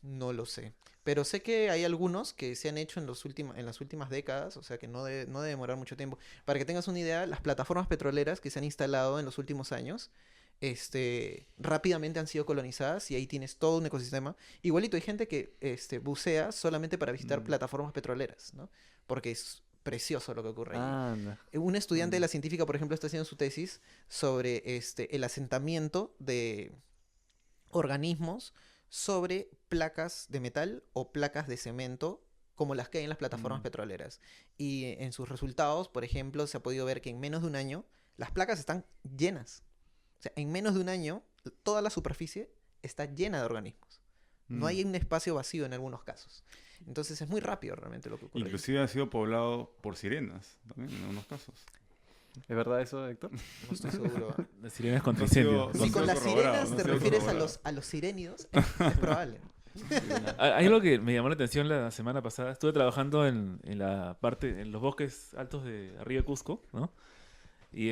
No lo sé. Pero sé que hay algunos que se han hecho en las últimas décadas, o sea que no debe demorar mucho tiempo. Para que tengas una idea, las plataformas petroleras que se han instalado en los últimos años rápidamente han sido colonizadas y ahí tienes todo un ecosistema. Igualito hay gente que bucea solamente para visitar plataformas petroleras, ¿no? Porque es precioso lo que ocurre ahí. Anda. Un estudiante de la científica, por ejemplo, está haciendo su tesis sobre el asentamiento de organismos sobre placas de metal o placas de cemento como las que hay en las plataformas petroleras. Y en sus resultados, por ejemplo, se ha podido ver que en menos de un año las placas están llenas. O sea, en menos de un año toda la superficie está llena de organismos. No hay un espacio vacío en algunos casos. Entonces es muy rápido realmente lo que ocurre. Inclusive ha sido poblado por sirenas, también en algunos casos. ¿Es verdad eso, Héctor? No estoy seguro. Las sirenas contra No ha sido- incendios. no Si ha con sido las corroborado, sirenas no ha te sido refieres corroborado. a los sirénidos, es probable. Hay algo que me llamó la atención la semana pasada. Estuve trabajando en la parte, en los bosques altos de arriba de Cusco, ¿no? Y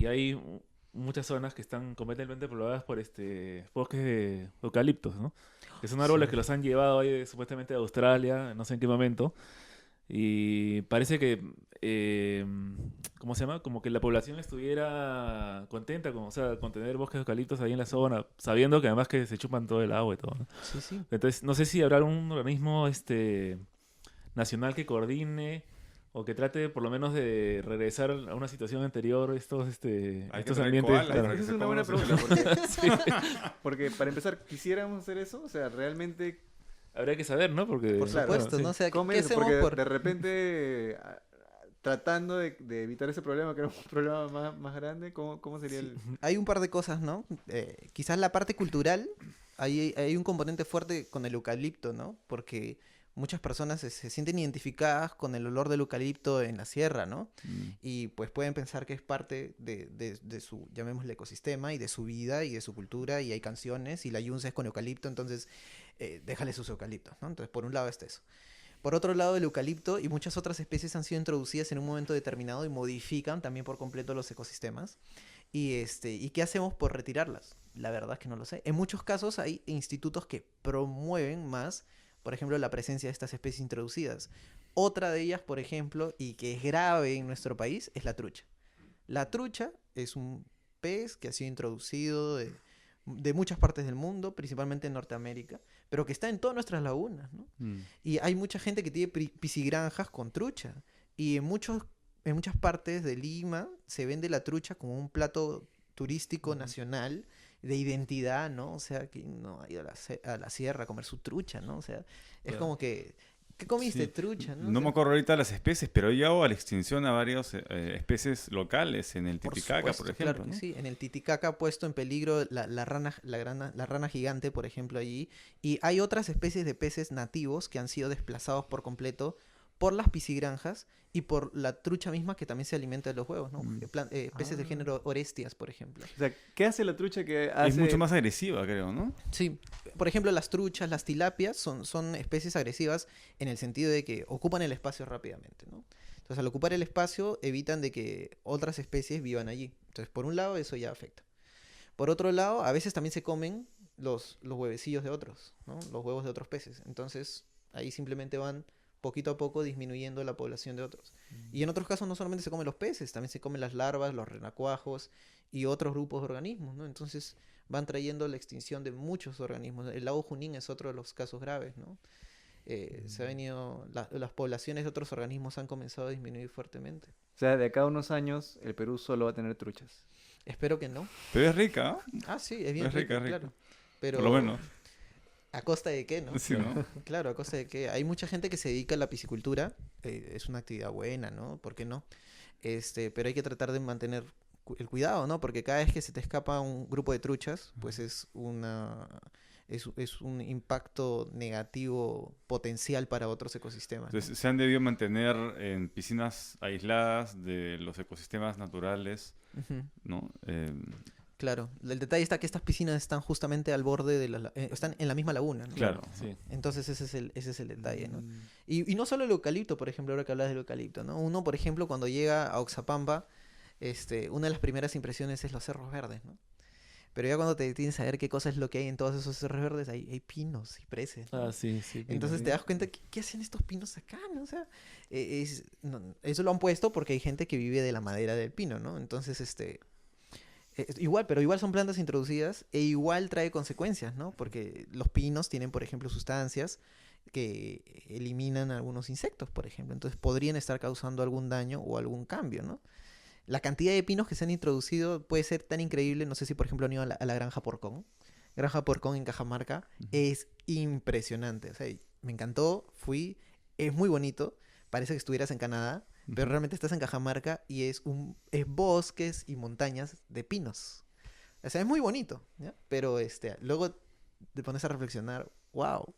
hay muchas zonas que están completamente pobladas por bosques de eucaliptos, ¿no? Que son árboles que los han llevado ahí supuestamente de Australia, no sé en qué momento. Y parece que, ¿cómo se llama? Como que la población estuviera contenta con, o sea, con tener bosques de eucaliptos ahí en la zona, sabiendo que además que se chupan todo el agua y todo, ¿no? Sí, sí. Entonces, no sé si habrá un organismo nacional que coordine o que trate por lo menos de regresar a una situación anterior estos que estos traer ambientes. koalas, Claro. Esa es ¿cómo una buena no se pregunta, porque para empezar, ¿quisiéramos hacer eso? O sea, realmente... Habría que saber, ¿no? Porque Por Claro, supuesto, sí. ¿no? O sea, ¿cómo ¿qué es? hacemos Porque por...? de repente, tratando de evitar ese problema, que era un problema más grande, ¿cómo sería el...? Hay un par de cosas, ¿no? Quizás la parte cultural, hay un componente fuerte con el eucalipto, ¿no? Porque muchas personas se sienten identificadas con el olor del eucalipto en la sierra, ¿no? Y pues pueden pensar que es parte de su, llamémosle, ecosistema y de su vida y de su cultura, y hay canciones y la yunza es con eucalipto, entonces déjale sus eucaliptos, ¿no? Entonces por un lado está eso. Por otro lado, el eucalipto y muchas otras especies han sido introducidas en un momento determinado y modifican también por completo los ecosistemas. ¿Y qué hacemos por retirarlas? La verdad es que no lo sé. En muchos casos hay institutos que promueven más, por ejemplo, la presencia de estas especies introducidas. Otra de ellas, por ejemplo, y que es grave en nuestro país, es la trucha. La trucha es un pez que ha sido introducido de muchas partes del mundo, principalmente en Norteamérica, pero que está en todas nuestras lagunas, ¿no? Y hay mucha gente que tiene piscigranjas con trucha. Y en muchas partes de Lima se vende la trucha como un plato turístico nacional de identidad, ¿no? O sea, que no ha ido a la sierra a comer su trucha, ¿no? O sea, es Claro. como que... ¿Qué comiste? Sí. Trucha, ¿no? No O me sea, acuerdo ahorita las especies, pero ha llegado a la extinción a varias especies locales en el por Titicaca, supuesto, por ejemplo. claro que ¿no? sí. En el Titicaca ha puesto en peligro la rana gigante, por ejemplo, allí. Y hay otras especies de peces nativos que han sido desplazados por completo por las piscigranjas y por la trucha misma que también se alimenta de los huevos, ¿no? Peces del género Orestias, por ejemplo. O sea, ¿qué hace la trucha que hace...? Es mucho más agresiva, creo, ¿no? Sí, por ejemplo, las truchas, las tilapias son especies agresivas en el sentido de que ocupan el espacio rápidamente, ¿no? Entonces, al ocupar el espacio, evitan de que otras especies vivan allí. Entonces, por un lado, eso ya afecta. Por otro lado, a veces también se comen los huevecillos de otros, ¿no? Los huevos de otros peces. Entonces, ahí simplemente van poquito a poco disminuyendo la población de otros. Y en otros casos no solamente se comen los peces, también se comen las larvas, los renacuajos y otros grupos de organismos, ¿no? Entonces van trayendo la extinción de muchos organismos. El lago Junín es otro de los casos graves, ¿no? Se ha venido, las poblaciones de otros organismos han comenzado a disminuir fuertemente. O sea, de acá a unos años, el Perú solo va a tener truchas. Espero que no. Pero es rica, ¿ah? Ah, sí, es bien Es rica, rico, es rica. claro. Pero Por lo menos. ¿a costa de qué, no? Sí, ¿no? Claro, a costa de que hay mucha gente que se dedica a la piscicultura, es una actividad buena, ¿no? ¿Por qué no? Pero hay que tratar de mantener el cuidado, ¿no? Porque cada vez que se te escapa un grupo de truchas, pues es un impacto negativo potencial para otros ecosistemas, ¿no? Entonces, se han debido mantener en piscinas aisladas de los ecosistemas naturales, Ujú. ¿no? Claro, el detalle está que estas piscinas están justamente al borde están en la misma laguna, ¿no? Claro. Sí. Entonces ese es el detalle, ¿no? Y no solo el eucalipto, por ejemplo, ahora que hablas del eucalipto, ¿no? Uno, por ejemplo, cuando llega a Oxapampa, una de las primeras impresiones es los cerros verdes, ¿no? Pero ya cuando te detienes a ver qué cosa es lo que hay en todos esos cerros verdes, hay pinos, cipreses, ¿no? Ah, sí, sí. Entonces te das cuenta, ¿qué hacen estos pinos acá, no? O sea, eso lo han puesto porque hay gente que vive de la madera del pino, ¿no? Entonces, Igual, pero igual son plantas introducidas e igual trae consecuencias, ¿no? Porque los pinos tienen, por ejemplo, sustancias que eliminan algunos insectos, por ejemplo. Entonces podrían estar causando algún daño o algún cambio, ¿no? La cantidad de pinos que se han introducido puede ser tan increíble. No sé si, por ejemplo, han ido a la Granja Porcón. Granja Porcón en Cajamarca es impresionante. O sea, me encantó, fui, es muy bonito. Parece que estuvieras en Canadá, pero realmente estás en Cajamarca y es bosques y montañas de pinos. O sea, es muy bonito, ¿ya? Pero luego te pones a reflexionar, wow,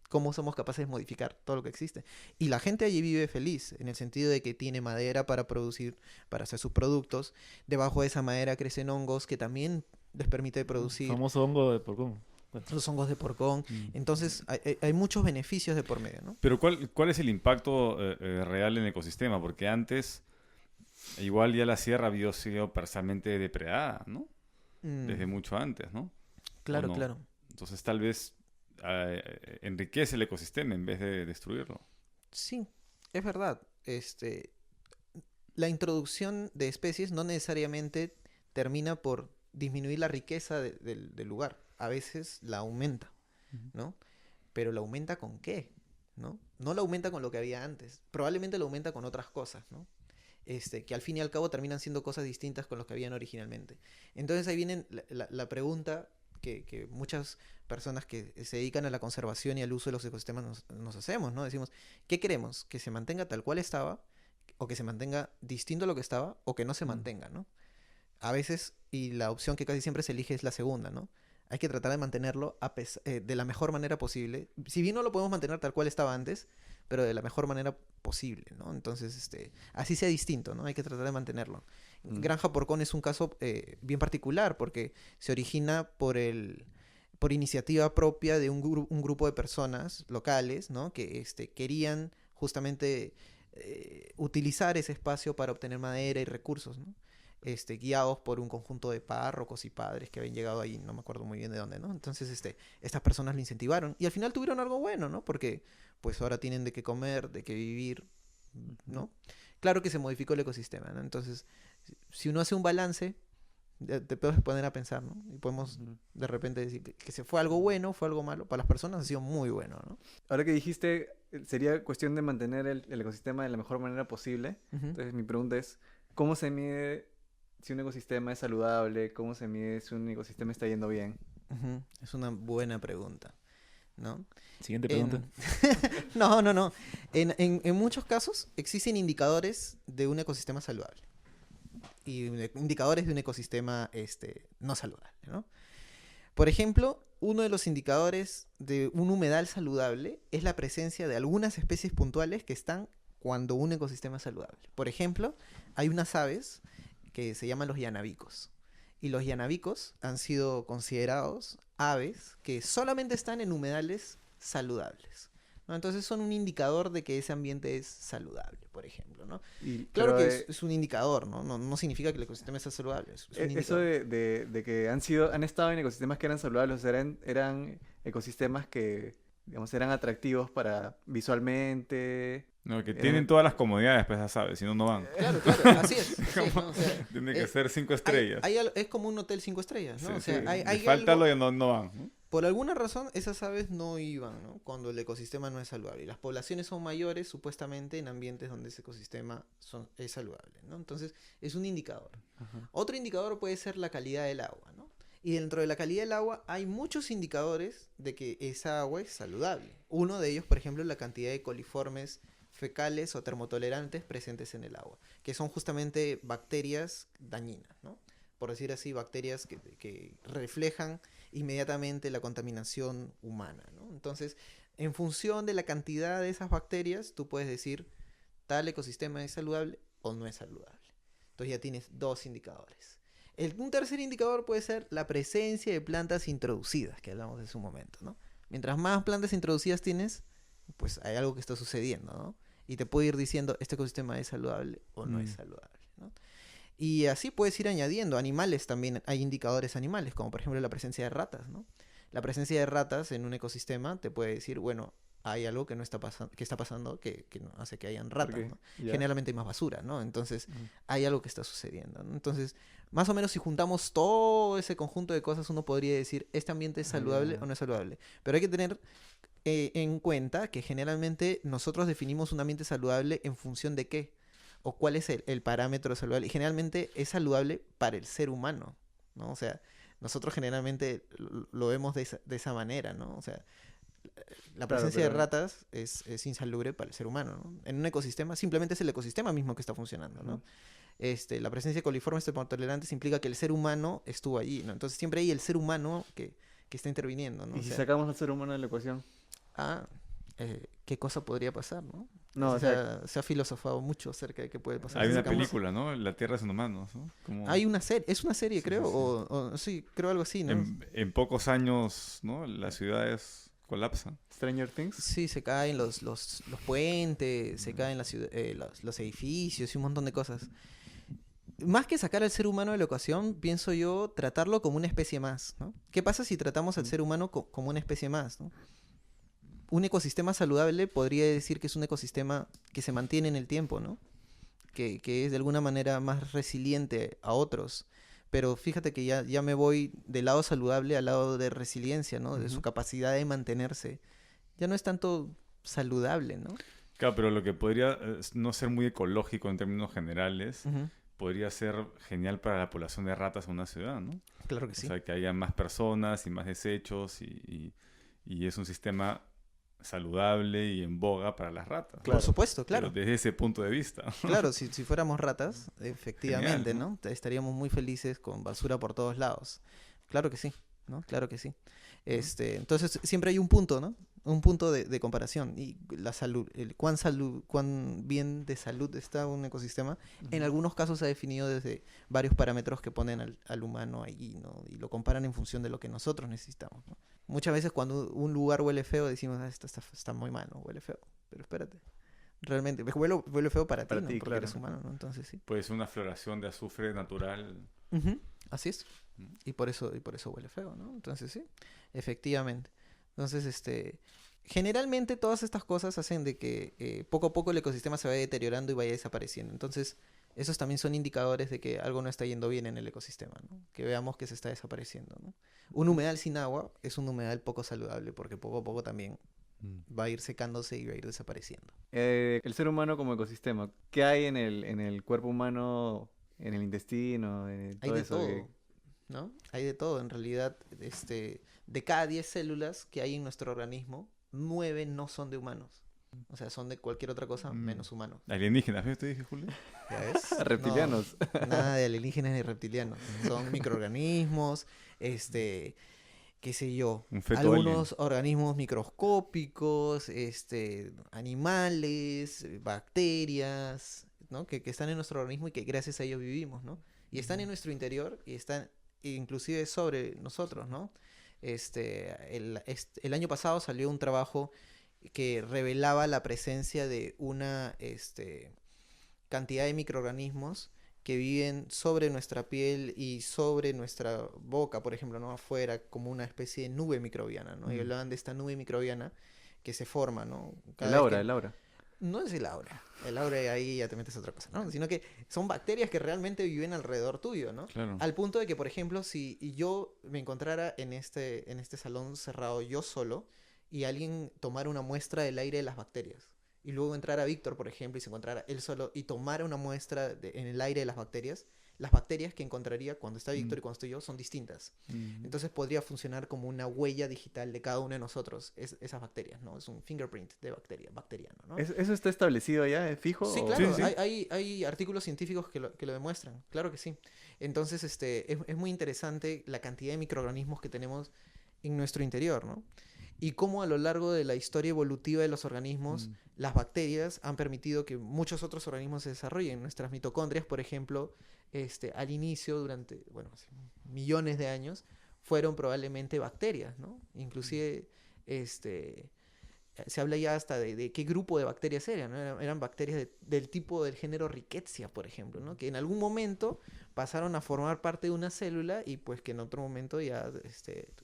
cómo somos capaces de modificar todo lo que existe. Y la gente allí vive feliz, en el sentido de que tiene madera para producir, para hacer sus productos. Debajo de esa madera crecen hongos que también les permite producir Famoso hongo de porcón. Bueno, los hongos de porcón. Entonces, hay muchos beneficios de por medio, ¿no? Pero ¿cuál es el impacto real en el ecosistema? Porque antes, igual ya la sierra había sido parcialmente depredada, ¿no? Desde mucho antes, ¿no? Claro, ¿O no? claro. Entonces tal vez enriquece el ecosistema en vez de destruirlo. Sí, es verdad. La introducción de especies no necesariamente termina por disminuir la riqueza del lugar. A veces la aumenta, ¿no? Pero ¿la aumenta con qué? ¿No? No la aumenta con lo que había antes. Probablemente la aumenta con otras cosas, ¿no? Que al fin y al cabo terminan siendo cosas distintas con los que habían originalmente. Entonces ahí viene la pregunta que muchas personas que se dedican a la conservación y al uso de los ecosistemas nos hacemos, ¿no? Decimos, ¿qué queremos? ¿Que se mantenga tal cual estaba? ¿O que se mantenga distinto a lo que estaba? ¿O que no se mantenga, ¿no? A veces, y la opción que casi siempre se elige es la segunda, ¿no? Hay que tratar de mantenerlo de la mejor manera posible. Si bien no lo podemos mantener tal cual estaba antes, pero de la mejor manera posible, ¿no? Entonces, así sea distinto, ¿no? Hay que tratar de mantenerlo. Granja Porcón es un caso bien particular porque se origina por iniciativa propia de un grupo de personas locales, ¿no? Que querían justamente utilizar ese espacio para obtener madera y recursos, ¿no? Guiados por un conjunto de párrocos y padres que habían llegado ahí, no me acuerdo muy bien de dónde, ¿no? Entonces, estas personas lo incentivaron y al final tuvieron algo bueno, ¿no? Porque, pues, ahora tienen de qué comer, de qué vivir, ¿no? Claro que se modificó el ecosistema, ¿no? Entonces, si uno hace un balance, te puedes poner a pensar, ¿no? Y podemos de repente decir que se fue algo bueno, fue algo malo. Para las personas ha sido muy bueno, ¿no? Ahora que dijiste, sería cuestión de mantener el ecosistema de la mejor manera posible. Entonces, mi pregunta es, ¿cómo se mide si un ecosistema es saludable? ¿Cómo se mide si un ecosistema está yendo bien? Es una buena pregunta, ¿no? Siguiente pregunta. No. En muchos casos existen indicadores de un ecosistema saludable y indicadores de un ecosistema no saludable, ¿no? Por ejemplo, uno de los indicadores de un humedal saludable es la presencia de algunas especies puntuales que están cuando un ecosistema es saludable. Por ejemplo, hay unas aves que se llaman los llanabicos. Y los llanabicos han sido considerados aves que solamente están en humedales saludables, ¿no? Entonces son un indicador de que ese ambiente es saludable, por ejemplo, ¿no? Claro que es un indicador, ¿no? No significa que el ecosistema sea saludable. Es un eso de que han estado en ecosistemas que eran saludables, eran ecosistemas que, digamos, eran atractivos para visualmente. No, que tienen todas las comodidades, pues ya sabes, si no, no van. Claro, así es. ¿No? O sea, tiene que ser 5 estrellas. Es como un hotel 5 estrellas, ¿no? Sí, o sea, sí. hay falta algo... lo y no van, ¿no? Por alguna razón, esas aves no iban, ¿no? Cuando el ecosistema no es saludable. Y las poblaciones son mayores, supuestamente, en ambientes donde ese ecosistema es saludable, ¿no? Entonces, es un indicador. Ajá. Otro indicador puede ser la calidad del agua, ¿no? Y dentro de la calidad del agua hay muchos indicadores de que esa agua es saludable. Uno de ellos, por ejemplo, es la cantidad de coliformes fecales o termotolerantes presentes en el agua, que son justamente bacterias dañinas, ¿no? Por decir así, bacterias que reflejan inmediatamente la contaminación humana, ¿no? Entonces, en función de la cantidad de esas bacterias, tú puedes decir tal ecosistema es saludable o no es saludable. Entonces ya tienes 2 indicadores. Un tercer indicador puede ser la presencia de plantas introducidas, que hablamos hace un momento, ¿no? Mientras más plantas introducidas tienes, pues hay algo que está sucediendo, ¿no? Y te puede ir diciendo, este ecosistema es saludable o no es saludable, ¿no? Y así puedes ir añadiendo animales también. Hay indicadores animales, como por ejemplo la presencia de ratas, ¿no? La presencia de ratas en un ecosistema te puede decir, bueno, hay algo que no está pasando, que está pasando que no hace que hayan ratas, qué? ¿no? Ya. Generalmente hay más basura, ¿no? Entonces Ujú. hay algo que está sucediendo, ¿no? Entonces, más o menos si juntamos todo ese conjunto de cosas, uno podría decir, ¿este ambiente es Ah, saludable ya. o no es saludable? Pero hay que tener en cuenta que generalmente nosotros definimos un ambiente saludable en función de qué, o cuál es el parámetro saludable. Y generalmente es saludable para el ser humano, ¿no? O sea, nosotros generalmente lo vemos de esa manera, ¿no? O sea, la Claro, presencia de pero ratas es insalubre para el ser humano, ¿no? En un ecosistema, simplemente es el ecosistema mismo que está funcionando, ¿no? Ujú. La presencia de coliformes termotolerantes implica que el ser humano estuvo allí, ¿no? Entonces siempre hay el ser humano que está interviniendo, ¿no? ¿Y O si sea, sacamos al ser humano de la ecuación? ¿qué cosa podría pasar, no? No, o sea, Se ha filosofado mucho acerca de qué puede pasar. Hay si una sacamos- película, ¿no? La Tierra sin humanos, ¿no? Como Hay una serie, es una serie, Sí, creo, sí, sí. o sí, creo algo así, ¿no? en pocos años, ¿no? Las ciudades colapsan. Stranger Things. Sí, se caen los puentes, se caen los edificios y un montón de cosas. Más que sacar al ser humano de la ecuación, pienso yo tratarlo como una especie más, ¿no? ¿Qué pasa si tratamos al ser humano como una especie más, ¿no? Un ecosistema saludable podría decir que es un ecosistema que se mantiene en el tiempo, ¿no? Que es de alguna manera más resiliente a otros. Pero fíjate que ya me voy del lado saludable al lado de resiliencia, ¿no? De su Ujú. capacidad de mantenerse. Ya no es tanto saludable, ¿no? Claro, pero lo que podría no ser muy ecológico en términos generales, Ujú. podría ser genial para la población de ratas en una ciudad, ¿no? Claro que O sí. sea, que haya más personas y más desechos y es un sistema saludable y en boga para las ratas. Claro. Por supuesto, Pero claro. desde ese punto de vista. Claro, si fuéramos ratas, efectivamente, Genial, ¿no? Estaríamos muy felices con basura por todos lados. Claro que sí, ¿no? Claro que sí. Entonces, siempre hay un punto, ¿no? Un punto de comparación. Y la salud, cuán bien de salud está un ecosistema, en algunos casos se ha definido desde varios parámetros que ponen al humano allí, ¿no? Y lo comparan en función de lo que nosotros necesitamos, ¿no? Muchas veces cuando un lugar huele feo decimos, esto está muy mal, ¿no? Huele feo. Pero espérate. Realmente, huele feo para ti, Para ¿no? ti, Porque claro. eres humano, ¿no? Entonces sí. Pues una floración de azufre natural. Ujú, así es. Mm. Y por eso huele feo, ¿no? Entonces sí, efectivamente. Entonces, generalmente todas estas cosas hacen de que poco a poco el ecosistema se vaya deteriorando y vaya desapareciendo. Entonces, esos también son indicadores de que algo no está yendo bien en el ecosistema, ¿no? Que veamos que se está desapareciendo, ¿no? Un humedal sin agua es un humedal poco saludable porque poco a poco también va a ir secándose y va a ir desapareciendo. El ser humano como ecosistema. ¿Qué hay en el cuerpo humano, en el intestino, en Hay todo de eso? todo, ¿no? Hay de todo. En realidad, de cada 10 células que hay en nuestro organismo, 9 no son de humanos. O sea, son de cualquier otra cosa menos humanos. Alienígenas, ¿ves? Te dije, Julio. ¿Ya ves? Reptilianos. No, nada de alienígenas ni reptilianos. Son microorganismos, qué sé yo, Un feto algunos organismos microscópicos, animales, bacterias, ¿no? Que están en nuestro organismo y que gracias a ellos vivimos, ¿no? Y están en nuestro interior y están inclusive sobre nosotros, ¿no? El año pasado salió un trabajo que revelaba la presencia de una cantidad de microorganismos que viven sobre nuestra piel y sobre nuestra boca, por ejemplo, ¿no? Afuera, como una especie de nube microbiana, ¿no? Y hablaban de esta nube microbiana que se forma, ¿no? Cada vez que- El aura. No es el aura. El aura ahí ya te metes a otra cosa, ¿no? Sino que son bacterias que realmente viven alrededor tuyo, ¿no? Claro. Al punto de que, por ejemplo, si yo me encontrara en este salón cerrado yo solo y alguien tomara una muestra del aire de las bacterias y luego entrara Víctor, por ejemplo, y se encontrara él solo y tomara una muestra en el aire de las bacterias que encontraría cuando está Víctor y cuando estoy yo son distintas. Entonces podría funcionar como una huella digital de cada uno de nosotros, esas bacterias, ¿no? Es un fingerprint de bacteriano, ¿no? ¿Eso está establecido ya? ¿Es fijo? Sí, o- claro, Sí, sí. hay artículos científicos que lo demuestran, claro que sí. Entonces, es muy interesante la cantidad de microorganismos que tenemos en nuestro interior, ¿no? Y cómo a lo largo de la historia evolutiva de los organismos, las bacterias han permitido que muchos otros organismos se desarrollen. Nuestras mitocondrias, por ejemplo, al inicio, durante, bueno, hace millones de años, fueron probablemente bacterias, ¿no? Inclusive, se habla ya hasta de qué grupo de bacterias eran, ¿no? Eran bacterias del tipo del género Rickettsia, por ejemplo, ¿no? Que en algún momento pasaron a formar parte de una célula y pues que en otro momento ya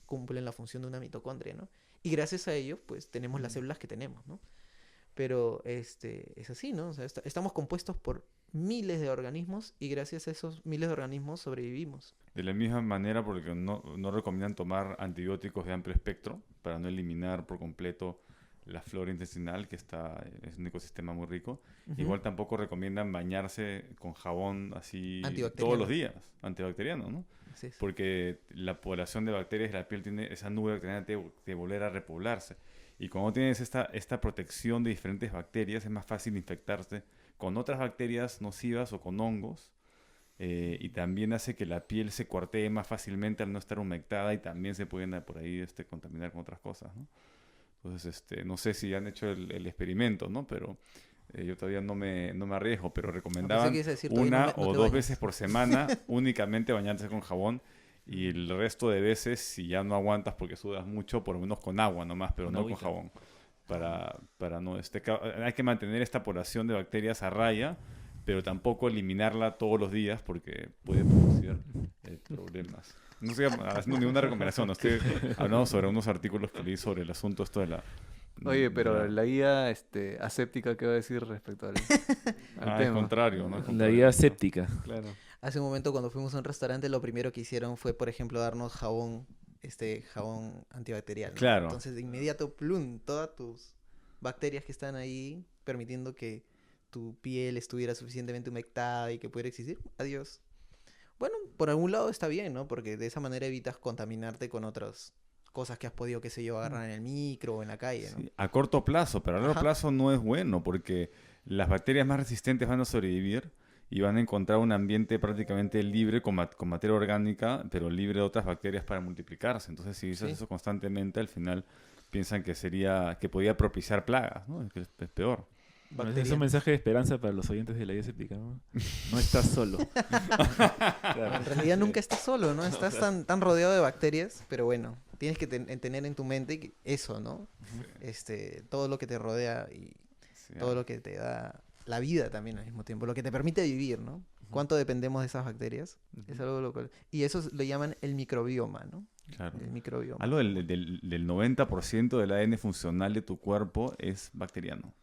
cumplen la función de una mitocondria, ¿no? Y gracias a ello, pues tenemos las células que tenemos, ¿no? Pero es así, ¿no? O sea, estamos compuestos por miles de organismos y gracias a esos miles de organismos sobrevivimos. De la misma manera, porque no recomiendan tomar antibióticos de amplio espectro para no eliminar por completo la flora intestinal, que es un ecosistema muy rico. Ujú. Igual tampoco recomiendan bañarse con jabón así Antibacteriano. todos los días, antibacteriano, ¿no? Así es. Porque la población de bacterias de la piel tiene esa nube bacteriana de volver a repoblarse. Y cuando tienes esta protección de diferentes bacterias, es más fácil infectarse con otras bacterias nocivas o con hongos. Y también hace que la piel se cuartee más fácilmente al no estar humectada y también se pueden por ahí contaminar con otras cosas, ¿no? Entonces, no sé si han hecho el experimento, ¿no? Pero yo todavía no me arriesgo, pero recomendaban que ibas a decir, todavía una no o te dos bañas. veces por semana únicamente bañarse con jabón y el resto de veces, si ya no aguantas porque sudas mucho, por lo menos con agua nomás, pero Con no agüita. con jabón. Para no... hay que mantener esta población de bacterias a raya, pero tampoco eliminarla todos los días porque puede producir problemas. No estoy haciendo ninguna recomendación, no estoy hablando sobre unos artículos que leí sobre el asunto esto de la... Oye, pero de la guía aséptica, ¿qué va a decir respecto al al tema? contrario, ¿no? Al La contrario, guía ¿no? séptica. Claro. Hace un momento cuando fuimos a un restaurante, lo primero que hicieron fue, por ejemplo, darnos jabón antibacterial, ¿no? Claro. Entonces, de inmediato, plum, todas tus bacterias que están ahí, permitiendo que tu piel estuviera suficientemente humectada y que pudiera existir, adiós. Bueno, por algún lado está bien, ¿no? Porque de esa manera evitas contaminarte con otras cosas que has podido, qué sé yo, agarrar en el micro o en la calle, ¿no? Sí, a corto plazo, pero a largo Ajá. plazo no es bueno porque las bacterias más resistentes van a sobrevivir y van a encontrar un ambiente prácticamente libre con materia orgánica, pero libre de otras bacterias para multiplicarse. Entonces, si dices Sí. eso constantemente, al final piensan que podía propiciar plagas, ¿no? Es que es peor. Bueno, ese es un Bacterianos. mensaje de esperanza para los oyentes de la guía séptica, ¿no? No estás solo. Claro. En realidad nunca estás solo, ¿no? Estás tan rodeado de bacterias, pero bueno, tienes que tener en tu mente eso, ¿no? Todo lo que te rodea y Sí, todo lo que te da la vida también al mismo tiempo, lo que te permite vivir, ¿no? ¿Cuánto dependemos de esas bacterias? Es algo lo cual... Y eso lo llaman el microbioma, ¿no? claro. El microbioma. Algo del 90% del ADN funcional de tu cuerpo es bacteriano.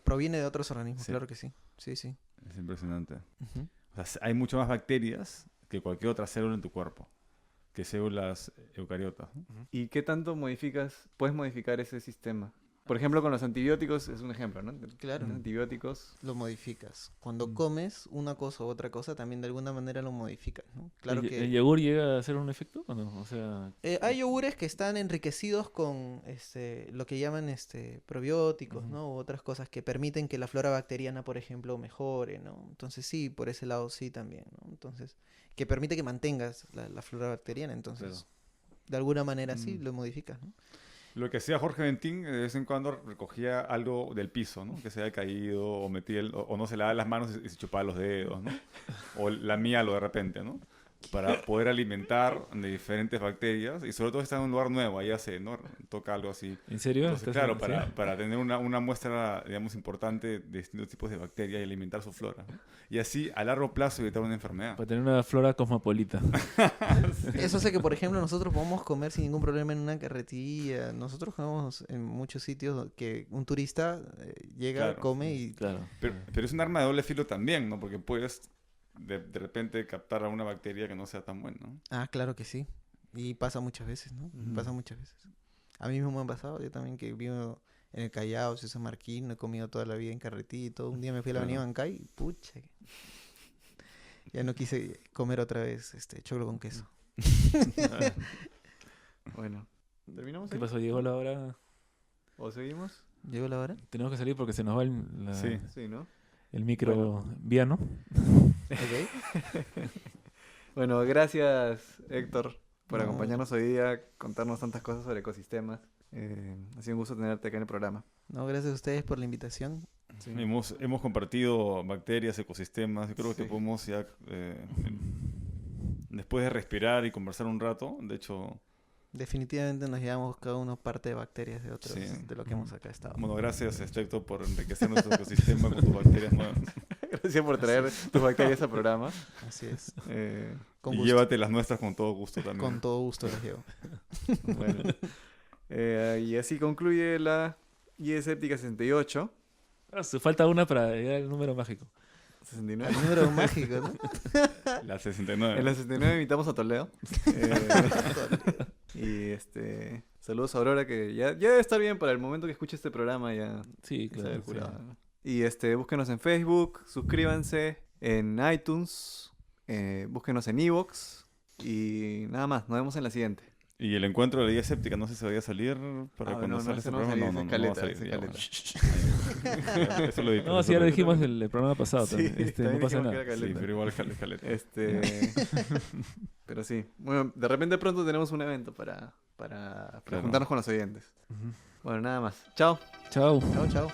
Proviene de otros organismos, Sí. claro que sí. Sí, sí. Es impresionante. Ujú. O sea, hay mucho más bacterias que cualquier otra célula en tu cuerpo, que células eucariotas, ¿no? ¿Y qué tanto puedes modificar ese sistema? Por ejemplo, con los antibióticos es un ejemplo, ¿no? Claro. Los antibióticos. Lo modificas. Cuando comes una cosa u otra cosa, también de alguna manera lo modificas, ¿no? Claro ¿El que... yogur llega a hacer un efecto o no? O sea, hay yogures que están enriquecidos con lo que llaman probióticos, Ujú. ¿no? U otras cosas que permiten que la flora bacteriana, por ejemplo, mejore, ¿no? Entonces sí, por ese lado sí también, ¿no? Entonces, que permite que mantengas la flora bacteriana, entonces, de alguna manera sí lo modificas, ¿no? Lo que hacía Jorge Ventín, de vez en cuando recogía algo del piso, ¿no? Que se había caído, o metía o no se lavaba las manos y se chupaba los dedos, ¿no? O lamíalo de repente, ¿no? Para poder alimentar de diferentes bacterias, y sobre todo está en un lugar nuevo, ahí ¿no? Toca algo así. ¿en serio? Entonces, ¿Estás claro, en- sí? para tener una muestra, digamos, importante de distintos tipos de bacterias y alimentar su flora, ¿no? Y así, a largo plazo, evitar una enfermedad. Para tener una flora cosmopolita. Eso hace que, por ejemplo, nosotros podamos comer sin ningún problema en una carretilla. Nosotros comemos en muchos sitios que un turista llega, Claro. come y... Claro. Pero es un arma de doble filo también, ¿no? Porque puedes de repente captar a una bacteria que no sea tan buena, ¿no? Ah, claro que sí. Y pasa muchas veces, ¿no? Ujú. Pasa muchas veces. A mí mismo me ha pasado. Yo también que vivo en el Callao, soy San Martín, no he comido toda la vida en carretilla y todo. Un día me fui a la avenida Claro. Bancay y pucha. Ya no quise comer otra vez choclo con queso. Bueno, ¿terminamos ¿Qué ahí? pasó? ¿Llegó la hora? ¿O seguimos? ¿Llegó la hora? Tenemos que salir porque se nos va Sí. Sí, ¿no? el micro vía, ¿no? Ok. Bueno, gracias Héctor por No. acompañarnos hoy día, contarnos tantas cosas sobre ecosistemas. Ha sido un gusto tenerte acá en el programa. No, gracias a ustedes por la invitación. Sí. Hemos compartido bacterias, ecosistemas, y creo que Sí. podemos ya, después de respirar y conversar un rato, de hecho, Definitivamente nos llevamos cada uno parte de bacterias de otros, Sí. de lo que hemos acá estado. bueno, gracias Héctor por enriquecer nuestro ecosistema con tus bacterias nuevas. Gracias por traer tus bacterias al programa. Así es. Eh, Con Y gusto. llévate las nuestras con todo gusto también. Con todo gusto las llevo. bueno, Y así concluye la Guía Escéptica 68. Se falta una para llegar al número mágico. 69. El número mágico, ¿no? La 69. En la 69 invitamos a Toledo. Y saludos a Aurora, que ya debe estar bien para el momento que escuche este programa. Ya Sí, se debe claro. haber Sí. curado, ¿no? Y búsquenos en Facebook, suscríbanse en iTunes, búsquenos en Evox. Y nada más, nos vemos en la siguiente. Y el encuentro de la guía escéptica, no sé si vaya a salir para Ah, cuando no, sale ese este no va a programa. salir, No, no, esa no va a escaleta, salir. esa Ya, bueno. escaleta. Eso lo edito, No, eso sí, ya lo edito. dijimos el programa pasado Sí, también. también No pasa dijimos nada. que era Sí, caleta. pero igual caleta. Pero sí, bueno, de repente pronto tenemos un evento para Claro. juntarnos con los oyentes. Ujú. Bueno, nada más. Chao. Chao. Chao, chao.